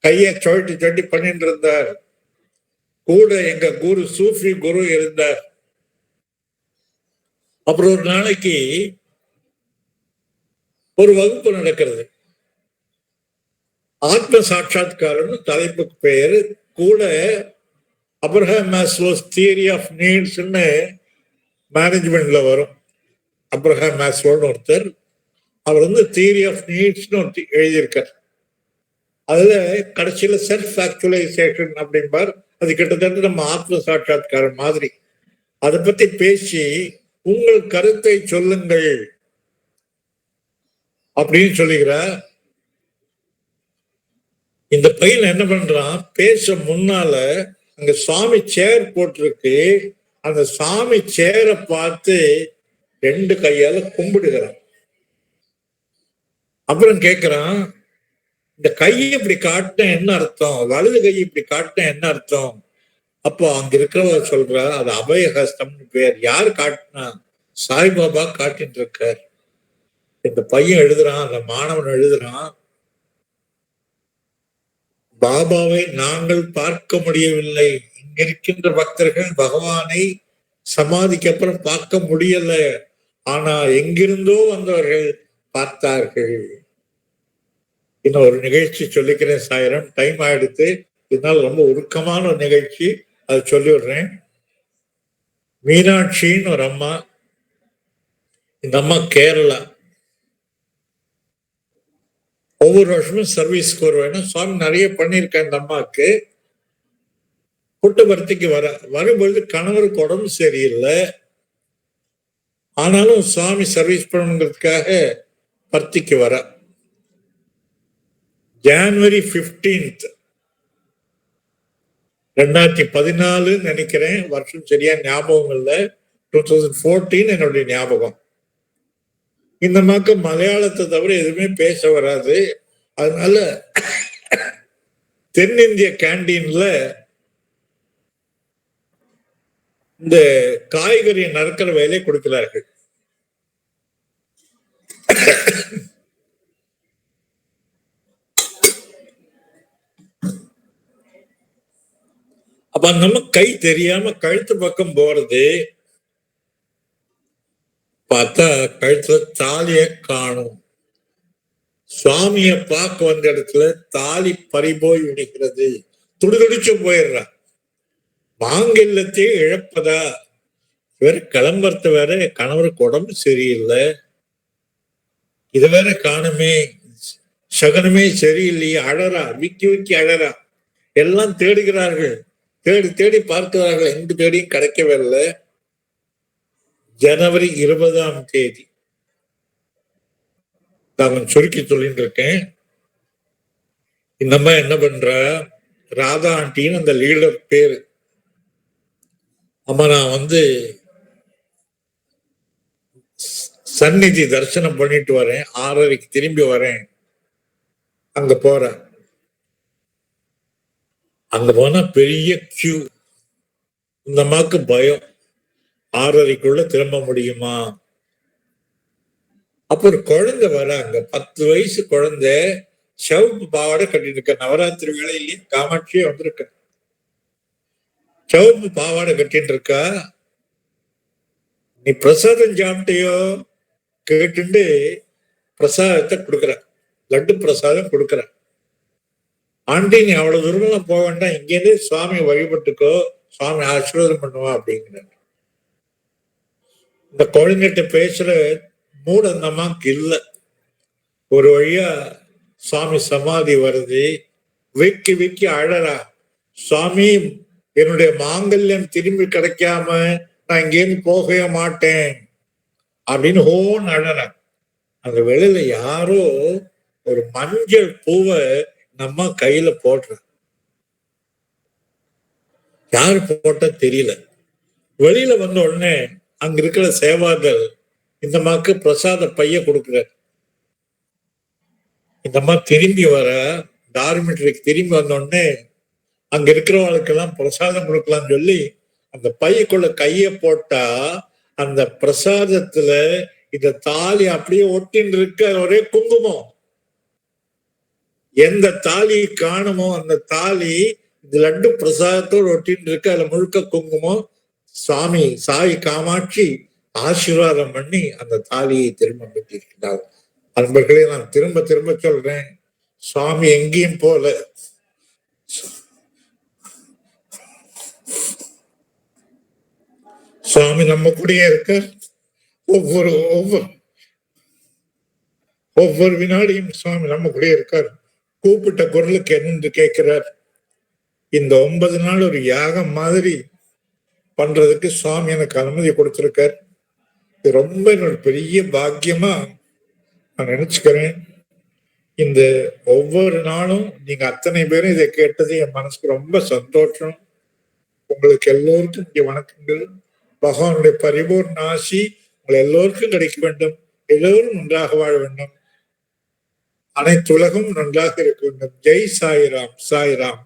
கையை சொட்டி சொட்டி பண்ணிட்டு இருந்தார். கூட எங்க குரு சூஃபி குரு இருந்தார். அப்புறம் ஒரு நாளைக்கு ஒரு வகுப்பு நடக்கிறது. ஆத்ம சாட்சாத்காரம்னு தலைப்புக்கு பெயர். கூட அப்ரஹாம் மாஸ்லோஸ் தியரி ஆஃப் நீட்ஸ்ன்னு மேனேஜ்மெண்ட்ல வரும். அப்ரஹாம் மாஸ்லோன்னு ஒருத்தர், அவர் தியரி ஆஃப் நீட்ஸ்னு எழுதியிருக்கார். அதுல கடைசியில செல்ஃப் ஆக்சுவலைசேஷன் அப்படின்பார். அது கிட்டத்தட்ட நம்ம ஆத்ம சாட்சாத்காரம் மாதிரி. அதை பத்தி பேசி உங்கள் கருத்தை சொல்லுங்கள் அப்படின்னு சொல்லுகிறார். இந்த பையன் என்ன பண்றான், பேச முன்னால அங்க சாமி சேர் போட்டிருக்கு. அந்த சாமி சேரை பார்த்து 2 கையால கும்பிடுகிறான். அப்புறம் கேட்கிறான், இந்த கையை இப்படி காட்டின என்ன அர்த்தம், வலது கையை இப்படி காட்டின என்ன அர்த்தம்? அப்போ அங்க இருக்கிறவர் சொல்றா, அது அபயஹஸ்தம்னு பேர். யார் காட்டினா? சாய்பாபா காட்டிட்டு இருக்கார். இந்த பையன் எழுதுறான், அந்த மாணவன் எழுதுறான், பாபாவை நாங்கள் பார்க்க முடியவில்லை. இங்க இருக்கின்ற பக்தர்கள் பகவானை சமாதிக்கு அப்புறம் பார்க்க முடியல. ஆனா எங்கிருந்தோ வந்தவர்கள் பார்த்தார்கள். இன்னும் ஒரு நிகழ்ச்சி சொல்லிக்கிறேன் சாயிரம், டைம் ஆயிடுத்து. இதனால ரொம்ப உருக்கமான ஒரு நிகழ்ச்சி, அதை சொல்லிவிடுறேன். மீனாட்சின்னு ஒரு அம்மா. இந்த அம்மா கேரளா. ஒவ்வொரு வருஷமும் சர்வீஸ்க்கு வருவேன். சுவாமி நிறைய பண்ணியிருக்கேன் இந்த அம்மாவுக்கு. புட்டபர்த்திக்கு வரும்பொழுது கணவருக்கு உடம்பு சரியில்லை. ஆனாலும் சுவாமி சர்வீஸ் பண்ணணுங்கிறதுக்காக பர்த்திக்கு வர. ஜனவரி 15, 2014 நினைக்கிறேன், வருஷம் சரியா ஞாபகம் இல்லை. 2014 என்னுடைய ஞாபகம். இந்த அம்மாக்கு மலையாளத்தை தவிர எதுவுமே பேச வராது. அதனால தென்னிந்திய கேண்டீன்ல இந்த காய்கறி நறுக்கிற வேலையை கொடுக்கிறார்கள். அப்ப நம்ம கை தெரியாம கழுத்து பக்கம் போறது, பார்த்தா கழுத்துல தாலிய காணும். சுவாமிய பார்க்க வந்த இடத்துல தாலி பறிபோய் விடுகிறது. துடிதுடிச்சு போயிடுறா. மாங்கல்யத்தையே இழப்பதா? வேற கிளம்புறது வேற, கணவருக்கு உடம்பு சரியில்லை, இது வேற காணுமே, சகனமே சரியில்லையே, அழறா, விக்கி விக்கி அழறா. எல்லாம் தேடுகிறார்கள், தேடி தேடி பார்க்கிறார்கள், எங்கு தேடியும் கிடைக்கவே இல்லை. ஜனவரி 20ஆம் தேதி நான் சுருக்கி சொல்லிட்டு இருக்கேன். இந்த அம்மா என்ன பண்றா, ராதா ஆண்டின்னு அந்த லீடர் பேரு. அம்மா நான் சந்நிதி தரிசனம் பண்ணிட்டு வரேன், 6:30க்கு திரும்பி வரேன். அங்க போறேன். அங்க போனா பெரிய கியூ. இந்த அம்மாக்கு பயம், 6:30க்குள்ள திரும்ப முடியுமா? அப்ப ஒரு குழந்தை வராங்க, 10 வயசு குழந்தை, சிவப்பு பாவாடை கட்டிட்டு இருக்க. நவராத்திரி வேளையிலேயே காமாட்சியே வந்திருக்க, சிவப்பு பாவாடை கட்டிட்டு இருக்கா. நீ பிரசாதம் சாப்பிட்டியோ கேட்டு பிரசாதத்தை கொடுக்குற, லட்டு பிரசாதம் கொடுக்குற. ஆண்டி நீ அவ்வளவு தூரம் போக வேண்டாம், இங்கேருந்து சுவாமி வழிபட்டுக்கோ, சுவாமி ஆசீர்வாதம் பண்ணுவா அப்படிங்கிறார். இந்த குழந்தைகிட்ட பேசுற மூட அந்த அம்மாக்கு இல்லை. ஒரு வழியா சுவாமி சமாதி வருது, விக்கி விக்கி அழறா. சுவாமி என்னுடைய மாங்கல்யம் திரும்பி கிடைக்காம நான் இங்கேருந்து போகவே மாட்டேன் அப்படின்னு ஹோன்னு அழறா. அந்த வெளியில யாரோ ஒரு மஞ்சள் பூவை நம்ம கையில போடுற. யாரு போட்டா தெரியல. வெளியில வந்த உடனே அங்க இருக்கிற சேவாதர் இந்த அம்மாக்கு பிரசாத பைய கொடுக்குற. இந்த அம்மா திரும்பி வர, டார்மிட்டரிக்கு திரும்பி வந்த உடனே அங்க இருக்கிறவங்களுக்கெல்லாம் பிரசாதம் கொடுக்கலாம்னு சொல்லி அந்த பையக்குள்ள கைய போட்டா அந்த பிரசாதத்துல இந்த தாலி அப்படியே ஒட்டின்னு இருக்க, ஒரே குங்குமம். எந்த தாலி காணுமோ அந்த தாலி இந்த லட்டு பிரசாதத்தோடு ஒட்டின்னு இருக்கு, அதுல முழுக்க குங்குமம். சுவாமி சாய் காமாட்சி ஆசீர்வாதம் பண்ணி அந்த தாலியை திரும்ப பெற்றிருக்கிறார். அன்பர்களே, நான் திரும்ப திரும்ப சொல்றேன், சுவாமி எங்கேயும் போல. சுவாமி நம்ம கூடயே இருக்க. ஒவ்வொரு ஒவ்வொரு ஒவ்வொரு வினாடியும் சுவாமி நம்ம கூடயே இருக்கார். கூப்பிட்ட குரலுக்கு என்னென்று கேட்கிறார். இந்த 9 நாள் ஒரு யாகம் மாதிரி பண்றதுக்கு சுவாமி எனக்கு அனுமதி கொடுத்திருக்கார். இது ரொம்ப என்னோட பெரிய பாக்கியமா நான் நினைச்சுக்கிறேன். இந்த ஒவ்வொரு நாளும் நீங்க அத்தனை பேரும் இதை கேட்டது என் மனசுக்கு ரொம்ப சந்தோஷம். உங்களுக்கு எல்லோருக்கும் இங்கே வணக்கங்கள். பகவானுடைய பரிபூர்ண ஆசி உங்கள் எல்லோருக்கும் கிடைக்க வேண்டும். எல்லோரும் நன்றாக வாழ வேண்டும். அனைத்து உலகம் நன்றாக இருக்க வேண்டும். ஜெய் சாய்ராம். சாய்ராம்.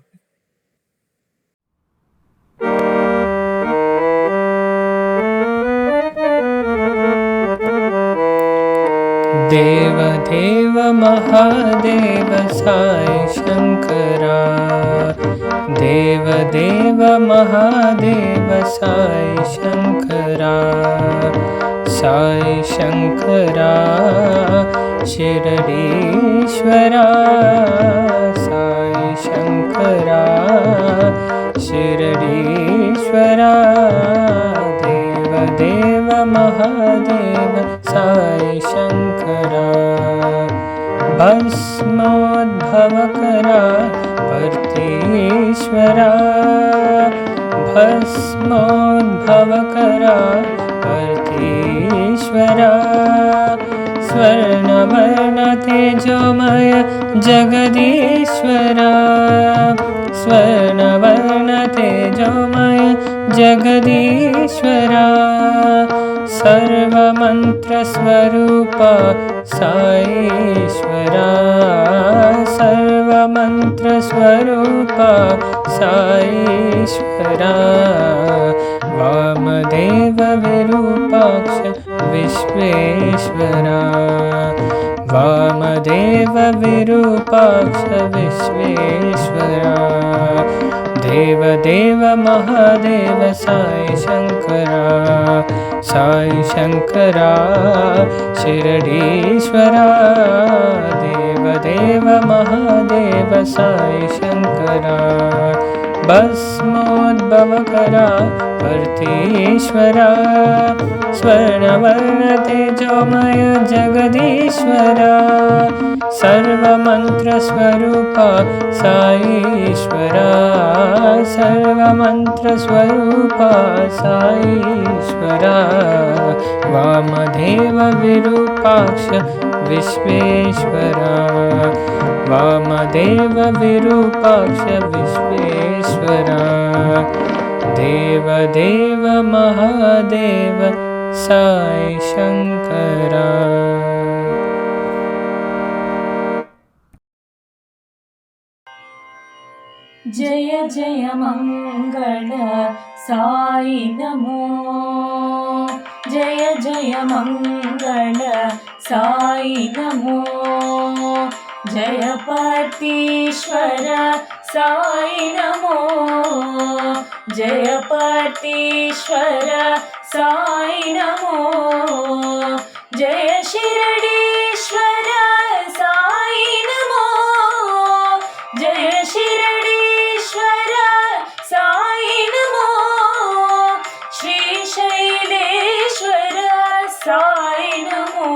देव देव महादेव साई शंकरा, देव देव महादेव साई शंकरा, साई शंकरा शिरडीश्वरा, साई शंकरा शिरडीश्वरा, देव देव महादेव साई शंकरा, भस्मोद्भव करा पर्तीश्वरा, भस्मोद्भव करा पर्तीश्वरा, स्वर्णवर्णतेजोमय जगदीश्वरा स्वर्णवर्णतेजोमय जगदीश्वरा सर्वमन्त्रस्वरूपा साईश्वरा सर्वमन्त्रस्वरूपा साईश्वरा वामदेव विरूपाक्ष विश्वेश्वरा वामदेव विरूपाक्ष विश्वेश्वरा देवदेव महादेव साई शङ्करा शिरडीश्वरा देवदेव महादेव साई शङ्करा भस्मोद्भवकरा पार्थीश्वरा स्वर्णवर्णतेजोमय जगदीश्वरा सर्वमन्त्रस्वरूपा साईश्वरा सर्वमन्त्रस्वरूपा साईश्वरा वामदेव विरूपाक्ष विश्वेश्वरा वामदेव विरूपाक्ष विश्वेश्वरा देवदेव महादेव साई शङ्करा जय जय मंगल साई नमो जय जय मंगल साई नमो जय पार्थीश्वर साई नमो जय पार्थीश्वर साई नमो जय शिरडीश्वर साई नमो जय शिरडीश्वर साई नमो श्री शैलेश्वर साई नमो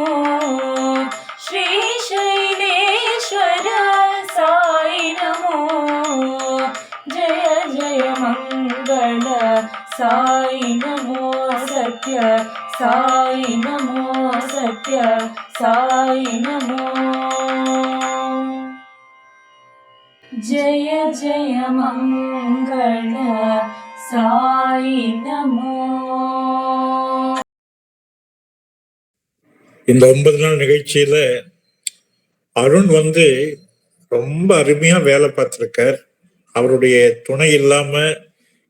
श्री शैलेश्वर साई नमो जय जय मंगल साई नमो सत्य साई नमो सत्य साई नमो जय जय मंगल साई नमो இந்த 9 நாள் நிகழ்ச்சியில அருண் ரொம்ப அருமையா வேலை பார்த்திருக்கார். அவருடைய துணை இல்லாம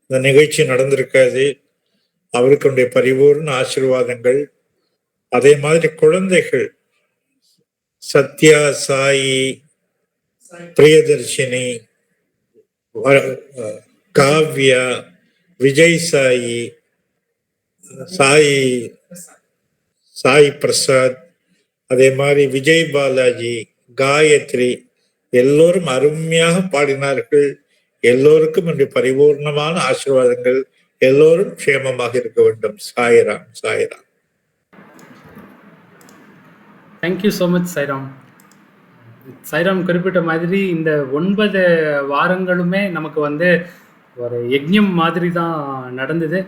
இந்த நிகழ்ச்சி நடந்திருக்காது. அவருக்கு பரிபூர்ண ஆசீர்வாதங்கள். அதே மாதிரி குழந்தைகள் சத்யா, சாயி, பிரியதர்ஷினி, காவ்யா, விஜய் சாயி, சாய் பிரசாத், அதே மாதிரி விஜய் பாலாஜி, காயத்ரி எல்லோரும் அருமையாக பாடினார்கள். எல்லோருக்கும் என்னுடைய பரிபூர்ணமான ஆசீர்வாதங்கள். எல்லோரும் க்ஷேமமாக இருக்க வேண்டும். Sairam Sairam. Thank you so much Sairam. Sairam குறிப்பிட்ட மாதிரி இந்த 9 வாரங்களுமே நமக்கு ஒரு யஜ்ஞம் மாதிரி தான் நடந்தது.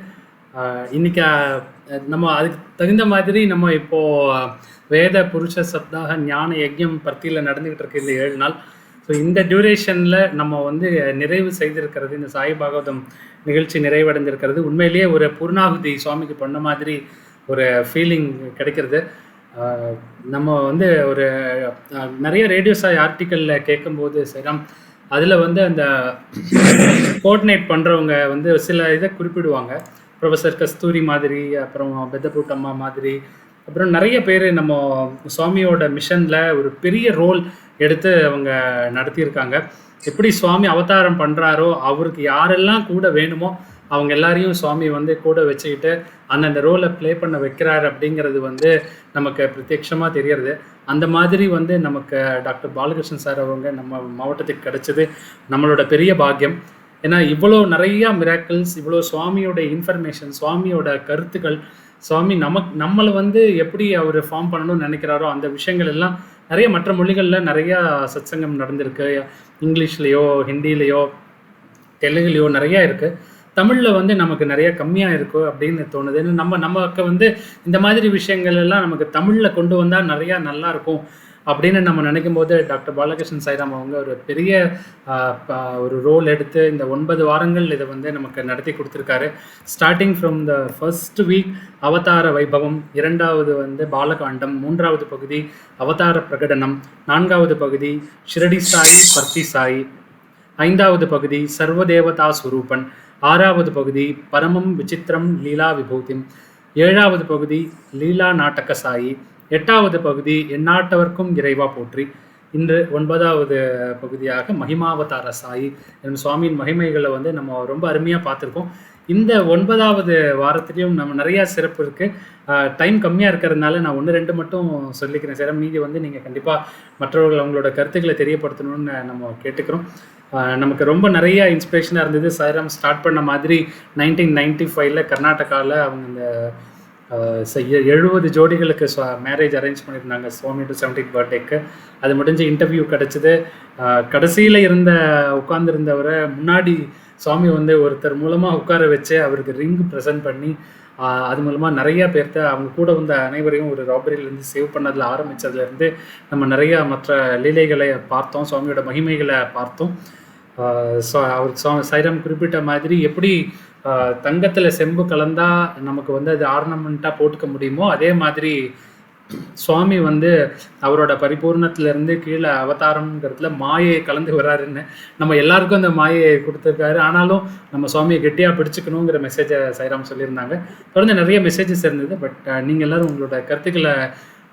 இன்னைக்கு நம்ம அதுக்கு தகுந்த மாதிரி நம்ம இப்போ வேத புருஷ சப்தாக ஞான யஜ்ஞம் பத்தியில் நடந்துகிட்டு இருக்கு இந்த 7 நாள். ஸோ இந்த டியூரேஷனில் நம்ம நிறைவு செய்திருக்கிறது, இந்த சாய் பாகவதம் நிகழ்ச்சி நிறைவடைந்திருக்கிறது. உண்மையிலேயே ஒரு பூர்ணாகுதி சுவாமிக்கு பண்ண மாதிரி ஒரு ஃபீலிங் கிடைக்கிறது. நம்ம ஒரு நிறைய ரேடியோ சாய் ஆர்டிக்கலில் கேட்கும்போது சாய்ராம் அதில் அந்த கோஆர்டினேட் பண்ணுறவங்க சில இதை குறிப்பிடுவாங்க. ப்ரொஃபஸர் கஸ்தூரி மாதிரி, அப்புறம் பெத்தபூட்டம்மா மாதிரி, அப்புறம் நிறைய பேர் நம்ம சுவாமியோட மிஷனில் ஒரு பெரிய ரோல் எடுத்து அவங்க நடத்தியிருக்காங்க. எப்படி சுவாமி அவதாரம் பண்ணுறாரோ அவருக்கு யாரெல்லாம் கூட வேணுமோ அவங்க எல்லாரையும் சுவாமி கூட வச்சுக்கிட்டு அந்தந்த ரோலை ப்ளே பண்ண வைக்கிறார் அப்படிங்கிறது நமக்கு பிரத்யட்சமாக தெரியறது. அந்த மாதிரி நமக்கு டாக்டர் பாலகிருஷ்ணன் சார் அவங்க நம்ம மாவட்டத்துக்கு கிடைச்சது நம்மளோட பெரிய பாக்கியம். ஏன்னா இவ்வளோ நிறையா மிராக்கிள்ஸ், இவ்வளோ சுவாமியோட இன்ஃபர்மேஷன், சுவாமியோட கருத்துக்கள், சுவாமி நம்மளை எப்படி அவர் ஃபார்ம் பண்ணணும்னு நினைக்கிறாரோ அந்த விஷயங்கள் எல்லாம் நிறைய மற்ற மொழிகளில் நிறையா சத்சங்கம் நடந்திருக்கு. இங்கிலீஷ்லேயோ, ஹிந்திலேயோ, தெலுங்குலேயோ நிறையா இருக்குது. தமிழ்ல வந்து நமக்கு நிறைய கம்மியா இருக்கோ அப்படின்னு தோணுது. ஏன்னா நமக்கு வந்து இந்த மாதிரி விஷயங்கள் எல்லாம் நமக்கு தமிழ்ல கொண்டு வந்தா நிறைய நல்லா இருக்கும் அப்படின்னு நம்ம நினைக்கும்போது, டாக்டர் பாலகிருஷ்ணன் சாய்ராம் அவங்க ஒரு பெரிய ஒரு ரோல் எடுத்து இந்த 9 வாரங்கள் இதை வந்து நமக்கு நடத்தி கொடுத்துருக்காரு. Starting from the first week அவதார வைபவம், 2வது வந்து பாலகாண்டம், 3வது பகுதி அவதார பிரகடனம், 4வது பகுதி ஷிரடி சாயி பர்த்தி சாயி, 5வது பகுதி சர்வதேவதா ஸ்வரூபன், 6வது பகுதி பரமம் விசித்திரம் லீலா விபூதிம், 7வது பகுதி லீலா நாட்டக சாயி, 8வது பகுதி எந்நாட்டவர்க்கும் இறைவா போற்றி, இன்று 9வது பகுதியாக மகிமாவதார சாயி என் சுவாமியின் மகிமைகளை வந்து நம்ம ரொம்ப அருமையாக பார்த்துருக்கோம். இந்த 9வது வாரத்திலையும் நம்ம நிறையா சிறப்பு இருக்குது. டைம் கம்மியாக இருக்கிறதுனால நான் 1-2 மட்டும் சொல்லிக்கிறேன் சார். மீதி வந்து நீங்கள் கண்டிப்பாக மற்றவர்கள் அவங்களோட கருத்துக்களை தெரியப்படுத்தணும்னு நம்ம கேட்டுக்கிறோம். நமக்கு ரொம்ப நிறைய இன்ஸ்பிரேஷனாக இருந்தது. சாய்ராம் ஸ்டார்ட் பண்ண மாதிரி 1995 கர்நாடகாவில் அவங்க இந்த 70 ஜோடிகளுக்கு மேரேஜ் அரேஞ்ச் பண்ணியிருந்தாங்க சுவாமி 70th பர்த்டேக்கு. அது முடிஞ்சு இன்டர்வியூ கிடச்சிது. கடைசியில் உட்கார்ந்துருந்தவரை முன்னாடி சுவாமி வந்து ஒருத்தர் மூலமாக உட்கார வச்சு அவருக்கு ரிங் ப்ரெசென்ட் பண்ணி அது மூலமாக நிறையா பேர்த்த அவங்க கூட வந்த அனைவரையும் ஒரு ராபரியிலேருந்து சேவ் பண்ணதில் ஆரம்பித்ததுலேருந்து நம்ம நிறையா மற்ற லீலைகளை பார்த்தோம், சுவாமியோட மகிமைகளை பார்த்தோம். அவர் சாய்ராம் குறிப்பிட்ட மாதிரி எப்படி தங்கத்தில் செம்பு கலந்தா நமக்கு வந்து அது ஆர்னமெண்ட்டாக போட்டுக்க முடியுமோ, அதே மாதிரி சுவாமி வந்து அவரோட பரிபூர்ணத்திலேருந்து கீழே அவதாரம்ங்கிறதுல மாயை கலந்து வராருன்னு நம்ம எல்லாருக்கும் அந்த மாயை கொடுத்துருக்காரு. ஆனாலும் நம்ம சுவாமியை கெட்டியாக பிடிச்சிக்கணுங்கிற மெசேஜை சாய்ராம் சொல்லியிருந்தாங்க. தொடர்ந்து நிறைய மெசேஜஸ் இருந்தது. பட் நீங்கள் எல்லோரும் உங்களோட கருத்துக்களை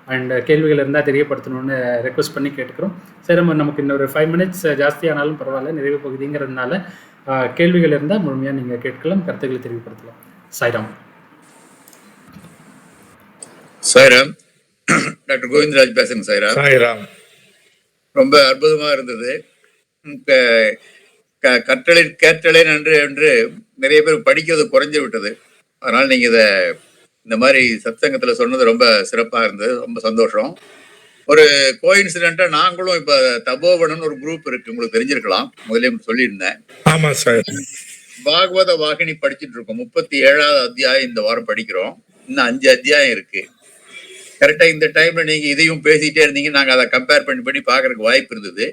அண்ட் கேள்விகள் இருந்தால் தெரியப்படுத்தணும்னு ரெக்வஸ்ட் பண்ணி கேட்டுக்கிறோம். சரி, நமக்கு இன்னொரு 5 minutes ஜாஸ்தியானாலும் பரவாயில்ல, நிறைவு பகுதிங்கிறதுனால கேள்விகள் இருந்தால் முழுமையாக நீங்கள் கேட்கலாம், கருத்துக்களை தெரியப்படுத்தலாம். சாய்ராம். சாய்ராம், டாக்டர் கோவிந்தராஜ் பேசுறேன். சாய்ராம். சாய்ராம். ரொம்ப அற்புதமா இருந்தது. கேட்டலேன் என்று நிறைய பேர் படிக்கிறது குறைஞ்சு விட்டது. அதனால நீங்க இந்த மாதிரி சத்சங்கத்துல சொன்னது ரொம்ப சிறப்பா இருந்தது. ரொம்ப சந்தோஷம். ஒரு கோயின்சிடென்ட்டா நாங்களும் இப்ப தபோவனன் ஒரு குரூப் இருக்கு, உங்களுக்கு தெரிஞ்சிருக்கலாம், முதலே சொல்லியிருந்தேன். ஆமா சார். பாகவத வாகினி படிச்சுட்டு இருக்கோம். 37வது அத்தியாயம் இந்த வாரம் படிக்கிறோம். இன்னும் 5 அத்தியாயம் இருக்கு. கரெக்டா இந்த டைம்ல நீங்க இதையும் பேசிட்டே இருந்தீங்க, நாங்க அதை கம்பேர் பண்ணி பாக்குறதுக்கு வாய்ப்பு இருந்தது.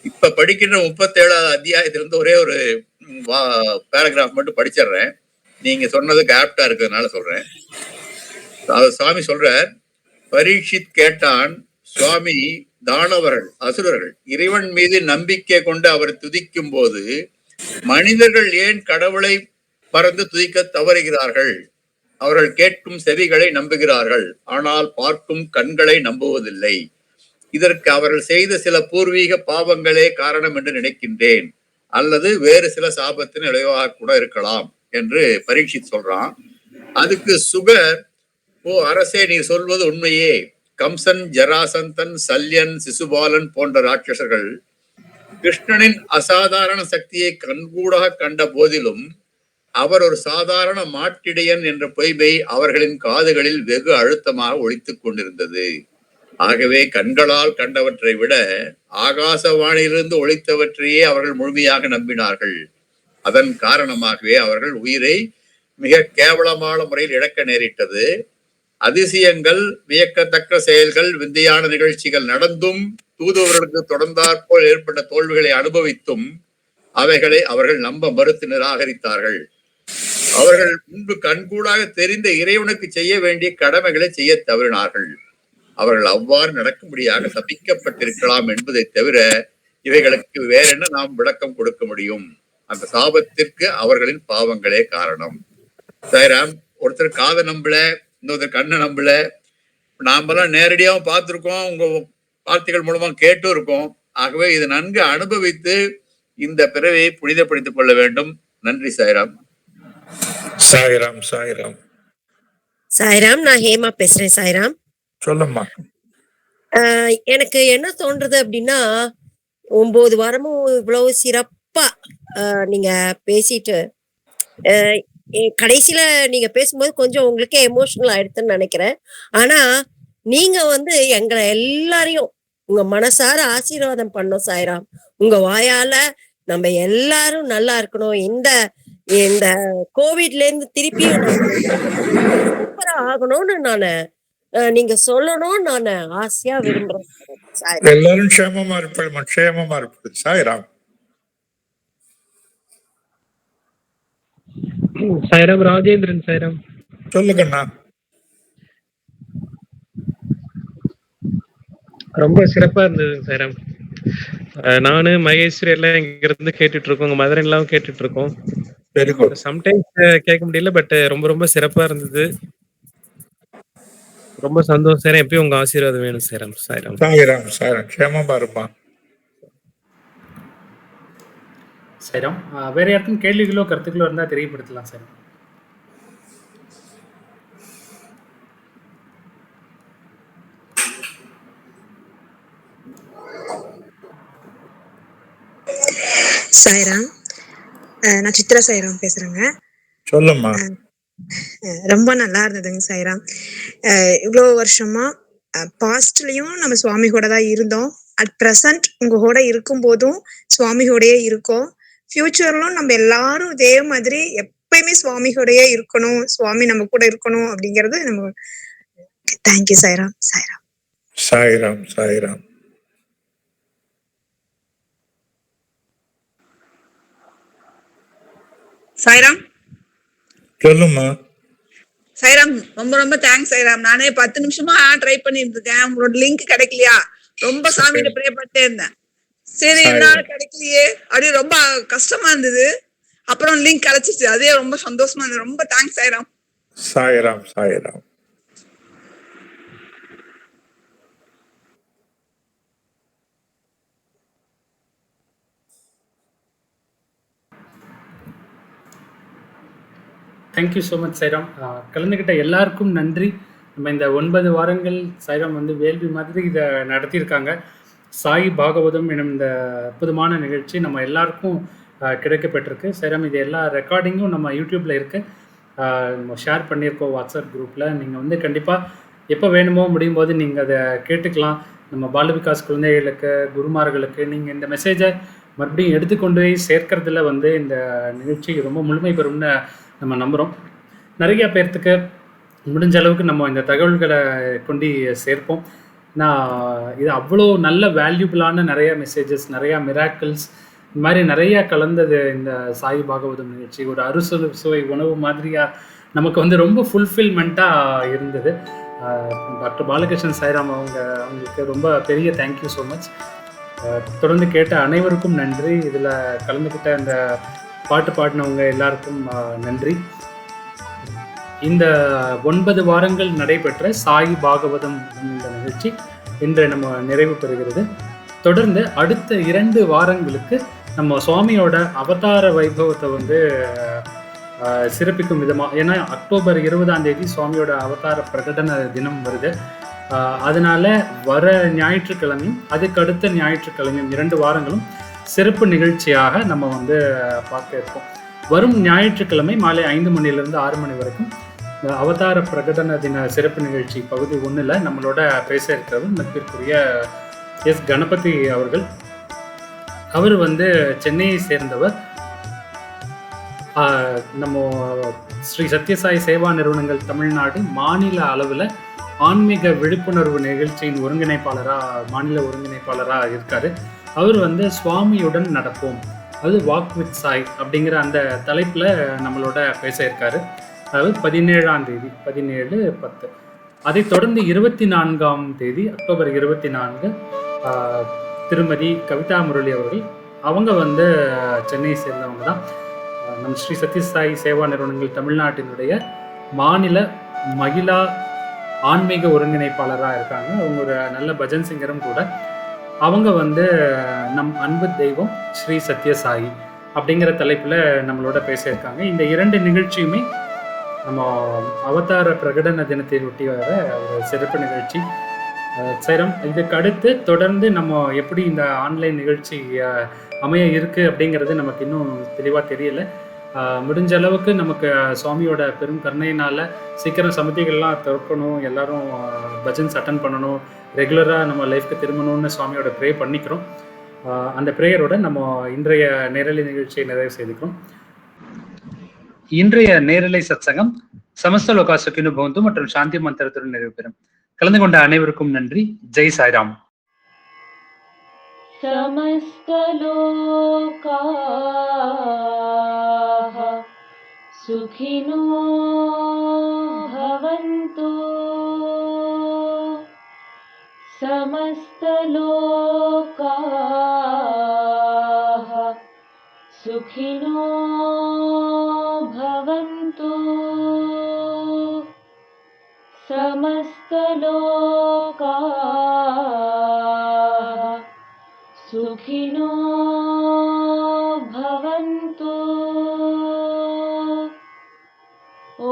இப்ப படிக்கின்ற 37வது அத்தியாயத்திலிருந்து ஒரே ஒரு பேராகிராஃப் மட்டும் படிச்சிடுறேன். நீங்க சொன்னதுக்கு ஆப்டா இருக்கிறதுனால சொல்றேன். சுவாமி சொல்றார், பரீட்சித் கேட்டான், சுவாமி, தானவர்கள் அசுரர்கள் இறைவன் மீது நம்பிக்கை கொண்டு அவர் துதிக்கும் போது மனிதர்கள் ஏன் கடவுளை மறந்து துதிக்க தவறுகிறார்கள்? அவர்கள் கேட்கும் செவிகளை நம்புகிறார்கள், ஆனால் பார்க்கும் கண்களை நம்புவதில்லை. இதற்கு அவர்கள் செய்த சில பூர்வீக பாவங்களே காரணம் என்று நினைக்கின்றேன், அல்லது வேறு சில சாபத்தின் விளைவாக கூட இருக்கலாம் என்று பரீட்சித் சொல்றான். அதுக்கு சுகர், ஓ அரசே, நீ சொல்வது உண்மையே. கம்சன், ஜராசந்தன், சல்யன், சிசுபாலன் போன்ற ராட்சசர்கள் கிருஷ்ணனின் அசாதாரண சக்தியை கண்கூடாக கண்ட போதிலும் அவர் ஒரு சாதாரண மாட்டிடையன் என்ற பொய்மை அவர்களின் காதுகளில் வெகு அழுத்தமாக ஒலித்துக் கொண்டிருந்தது. ஆகவே கண்களால் கண்டவற்றை விட ஆகாசவாணியிலிருந்து ஒலித்தவற்றையே அவர்கள் முழுமையாக நம்பினார்கள். அதன் காரணமாகவே அவர்கள் உயிரை மிக கேவலமான முறையில் இழக்க நேரிட்டது. அதிசயங்கள், வியக்கத்தக்க செயல்கள், விந்தையான நிகழ்ச்சிகள் நடந்தும் தூதுவர்களுக்கு தொடர்ந்தாற்போல் ஏற்பட்ட தோல்விகளை அனுபவித்தும் அவைகளை அவர்கள் நம்ப மறுத்து நிராகரித்தார்கள். அவர்கள் முன்பு கண்கூடாக தெரிந்த இறைவனுக்கு செய்ய வேண்டிய கடமைகளை செய்ய தவறினார்கள். அவர்கள் அவ்வாறு நடக்கும்படியாக சபிக்கப்பட்டிருக்கலாம் என்பதை தவிர இவைகளுக்கு வேற என்ன நாம் விளக்கம் கொடுக்க முடியும்? அந்த சாபத்திற்கு அவர்களின் பாவங்களே காரணம். சாய்ராம், ஒருத்தர் காதை நம்பல, இன்னொருத்தர் கண்ணை நம்பல. நாமெல்லாம் நேரடியாகவும் பார்த்திருக்கோம், உங்க வார்த்தைகள் மூலமா கேட்டும் இருக்கோம். ஆகவே இதை நன்கு அனுபவித்து இந்த பிறவியை புனிதப்படுத்திக் கொள்ள வேண்டும். நன்றி சாய்ராம். சாய்ராம். சாய்ராம். சாய்ராம், நான் ஹேமா பேசுறேன். சாய்ராம், சொல்லம்மா. எனக்கு என்ன தோன்றது அப்படின்னா, 9 வாரமும் இவ்வளவு சிறப்பா நீங்க பேசிட்டு கடைசியில நீங்க பேசும்போது கொஞ்சம் உங்களுக்கே எமோஷனல் ஆயிடுதுன்னு நினைக்கிறேன். ஆனா நீங்க எங்களை எல்லாரையும் உங்க மனசார ஆசீர்வாதம் பண்ணோம் சாய்ராம். உங்க வாயால நம்ம எல்லாரும் நல்லா இருக்கணும், இந்த இந்த கோவிட்ல இருந்து திருப்பியும் நான் சூப்பரா ஆகணும்னு நானு நீங்க சொல்லணும்னு நானு ஆசையா விரும்புறேன். சாய்ராம். எல்லாரும் க்ஷேமமா இருப்பது, க்ஷேமமா இருப்பது. சாய்ராம். சாய்ராம். ராஜேந்திரன் சாய்ராம். சொல்லுங்கண்ணா. ரொம்ப சிறப்பா இருந்தது சாய்ராம். நானு மகேஸ்வரி எல்லாம் இங்க இருந்து கேட்டுட்டு இருக்கோம், உங்க மதுரை எல்லாம் கேட்டுட்டு இருக்கோம். Very good. சம்டைம்ஸ் கேட்க முடியல, பட் ரொம்ப ரொம்ப சிறப்பா இருந்தது. ரொம்ப சந்தோஷம் சார். எப்பயும் உங்க ஆசீர்வாதம் வேணும் சாய்ராம். சாய்ராம். சாய்ராம். சாய்ராம். க்ஷேமமா இருப்பா. சாய்ராம். வேற யாருக்கும் கேள்விகளோ கருத்துக்களோ இருந்தா தெரியப்படுத்தலாம் சார். சாய்ராம். நான் சித்ரா சாய்ராம் பேசுறேங்க. சொல்லும்மா. ரொம்ப நல்லா இருந்ததுங்க சாய்ராம். இவ்வளோ வருஷமா பாஸ்ட்லயும் நம்ம சுவாமி கூட தான் இருந்தோம். அட் ப்ரெசன்ட் உங்க கூட இருக்கும் போதும் சுவாமி கூடயே இருக்கோம். ஃபியூச்சர்லும் நம்ம எல்லாரும் இதே மாதிரி எப்பயுமே சுவாமி கூடயே இருக்கணும், சுவாமி நம்ம கூட இருக்கணும் அப்படிங்கிறது நம்ம. தேங்க்யூ சாய்ராம். சாய்ராம். சாய்ராம். சாய்ராம். சாய்ராம். சொல்லும்மா. சாய்ராம், ரொம்ப ரொம்ப தேங்க்ஸ் சாய்ராம். நானே 10 நிமிஷமா ட்ரை பண்ணிட்டு இருக்கேன். உங்களோட லிங்க் கிடைக்கலையா? ரொம்ப சாமியில ப்ரே பண்ணிட்டே இருந்தேன். சரி, என்னால கிடைக்கலையே அப்படி ரொம்ப கஷ்டமா இருந்தது. அப்புறம் லிங்க் கிடைச்சிச்சு, அதே ரொம்ப சந்தோஷமா இருந்தது. ரொம்ப thanks Sairam. Sairam. Sairam. Thank you so much Sairam. கலந்துக்கிட்ட எல்லாருக்கும் நன்றி. நம்ம இந்த 9 வாரங்கள் சாய்ராம் வந்து வேள்வி மாதிரி இதை நடத்தியிருக்காங்க. சாய் பாகவதம் எனும் இந்த அற்புதமான நிகழ்ச்சி நம்ம எல்லாருக்கும் கிடைக்கப்பட்டிருக்கு. சாய்ராம், இது எல்லா ரெக்கார்டிங்கும் நம்ம யூடியூப்பில் இருக்குது. நம்ம ஷேர் பண்ணியிருக்கோம் வாட்ஸ்அப் குரூப்பில். நீங்கள் வந்து கண்டிப்பாக எப்போ வேணுமோ முடியும் போது நீங்கள் அதை கேட்டுக்கலாம். நம்ம பால விகாஸ் குழந்தைகளுக்கு, குருமார்களுக்கு நீங்கள் இந்த மெசேஜை மறுபடியும் எடுத்துக்கொண்டு போய் சேர்க்கறதுல வந்து இந்த நிகழ்ச்சி ரொம்ப முழுமை பெறும்னு நம்ம நம்புகிறோம். நிறைய பேர்த்துக்கு முடிஞ்ச அளவுக்கு நம்ம இந்த தகவல்களை கொண்டு சேர்ப்போம். இது அவ்வளோ நல்ல வேல்யூபிளான நிறைய மெசேஜஸ், நிறையா மிராக்கிள்ஸ், இந்த மாதிரி நிறையா கலந்தது இந்த சாய் பாகவதம் நிகழ்ச்சி. ஒரு அறுசுவை உணவு மாதிரியாக நமக்கு வந்து ரொம்ப ஃபுல்ஃபில்மெண்ட்டாக இருந்தது. டாக்டர் பாலகிருஷ்ணன் சாய்ராம் அவங்களுக்கு ரொம்ப பெரிய தேங்க்யூ ஸோ மச். தொடர்ந்து கேட்ட அனைவருக்கும் நன்றி. இதில் கலந்துக்கிட்ட இந்த பாட்டு பாடினவங்க எல்லாருக்கும் நன்றி. இந்த 9 வாரங்கள் நடைபெற்ற சாய் பாகவதம் இந்த நிகழ்ச்சி இன்று நம்ம நிறைவு பெறுகிறது. தொடர்ந்து அடுத்த 2 வாரங்களுக்கு நம்ம சுவாமியோட அவதார வைபவத்தை வந்து சிறப்பிக்கும் விதமாக, ஏன்னா அக்டோபர் 20ஆம் தேதி சுவாமியோட அவதார பிரகடன தினம் வருது. அதனால வர ஞாயிற்றுக்கிழமையும் அதுக்கு அடுத்த ஞாயிற்றுக்கிழமையும் 2 வாரங்களும் சிறப்பு நிகழ்ச்சியாக நம்ம வந்து பார்க்க இருக்கோம். வரும் ஞாயிற்றுக்கிழமை மாலை 5 மணிலிருந்து 6 மணி வரைக்கும் அவதார பிரகடன தின சிறப்பு நிகழ்ச்சி பகுதி 1ல் நம்மளோட பேச இருக்கிறவர் மதிப்பிற்குரிய எஸ் கணபதி அவர்கள். அவர் வந்து சென்னையை சேர்ந்தவர். நம்ம ஸ்ரீ சத்யசாய் சேவா நிறுவனங்கள் தமிழ்நாடு மாநில அளவில் ஆன்மீக விழிப்புணர்வு நிகழ்ச்சியின் மாநில ஒருங்கிணைப்பாளராக இருக்கார். அவர் வந்து சுவாமியுடன் நடப்போம், அது வாக் வித் சாய் அப்படிங்கிற அந்த தலைப்பில் நம்மளோட பேச இருக்காரு. அதாவது 17ஆம் தேதி 17/10. அதைத் தொடர்ந்து 24ஆம் தேதி அக்டோபர் 24 திருமதி கவிதா முரளி அவர்கள், அவங்க வந்து சென்னையை சேர்ந்தவங்க தான். நம் ஸ்ரீ சத்யசாய் சேவா நிறுவனங்கள் தமிழ்நாட்டினுடைய மாநில மகிழா ஆன்மீக ஒருங்கிணைப்பாளராக இருக்காங்க. அவங்க ஒரு நல்ல பஜன் சிங்கரும் கூட. அவங்க வந்து நம் அன்பு தெய்வம் ஸ்ரீ சத்யசாயி அப்படிங்கிற தலைப்பில் நம்மளோட பேசியிருக்காங்க. இந்த 2 நிகழ்ச்சியுமே நம்ம அவதார பிரகடன தினத்தை ஒட்டி வர ஒரு சிறப்பு நிகழ்ச்சி. சைரம், இதுக்கு அடுத்து தொடர்ந்து நம்ம எப்படி இந்த ஆன்லைன் நிகழ்ச்சி அமைய இருக்குது அப்படிங்கிறது நமக்கு இன்னும் தெளிவாக தெரியல. முடிஞ்ச அளவுக்கு நமக்கு சுவாமியோட பெரும் கருணையினால் சீக்கிரம் சமிதிகள்லாம் திறக்கணும், எல்லாரும் பஜன்ஸ் அட்டன் பண்ணணும், ரெகுலராக நம்ம லைஃப்க்கு திரும்பணும்னு சுவாமியோட ப்ரே பண்ணிக்கிறோம். அந்த ப்ரேயரோட நம்ம இன்றைய நேரலை நிகழ்ச்சியை நிறைவு செய்துக்கிறோம். இன்றைய நேரலை சத்சங்கம் சமஸ்த லோகா சுகினோ பவந்து மற்றும் சாந்தி மந்திரத்துடன் நிறைவு பெறும். கலந்து கொண்ட அனைவருக்கும் நன்றி. ஜெய் சாய்ராம். समस्तलोकाः सुखिनो भवन्तु समस्तलोकाः सुखिनो भवन्तु समस्तलोकाः सुखिनो भवन्तु। ॐ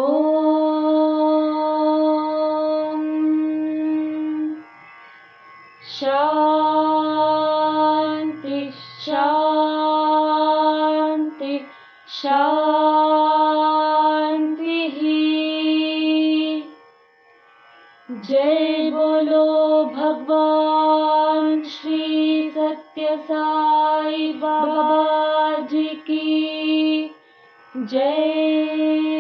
शान्ति शान्ति शान्तिः। जय बोलो भगवान श्री सत्य साई बाबा जी की जय।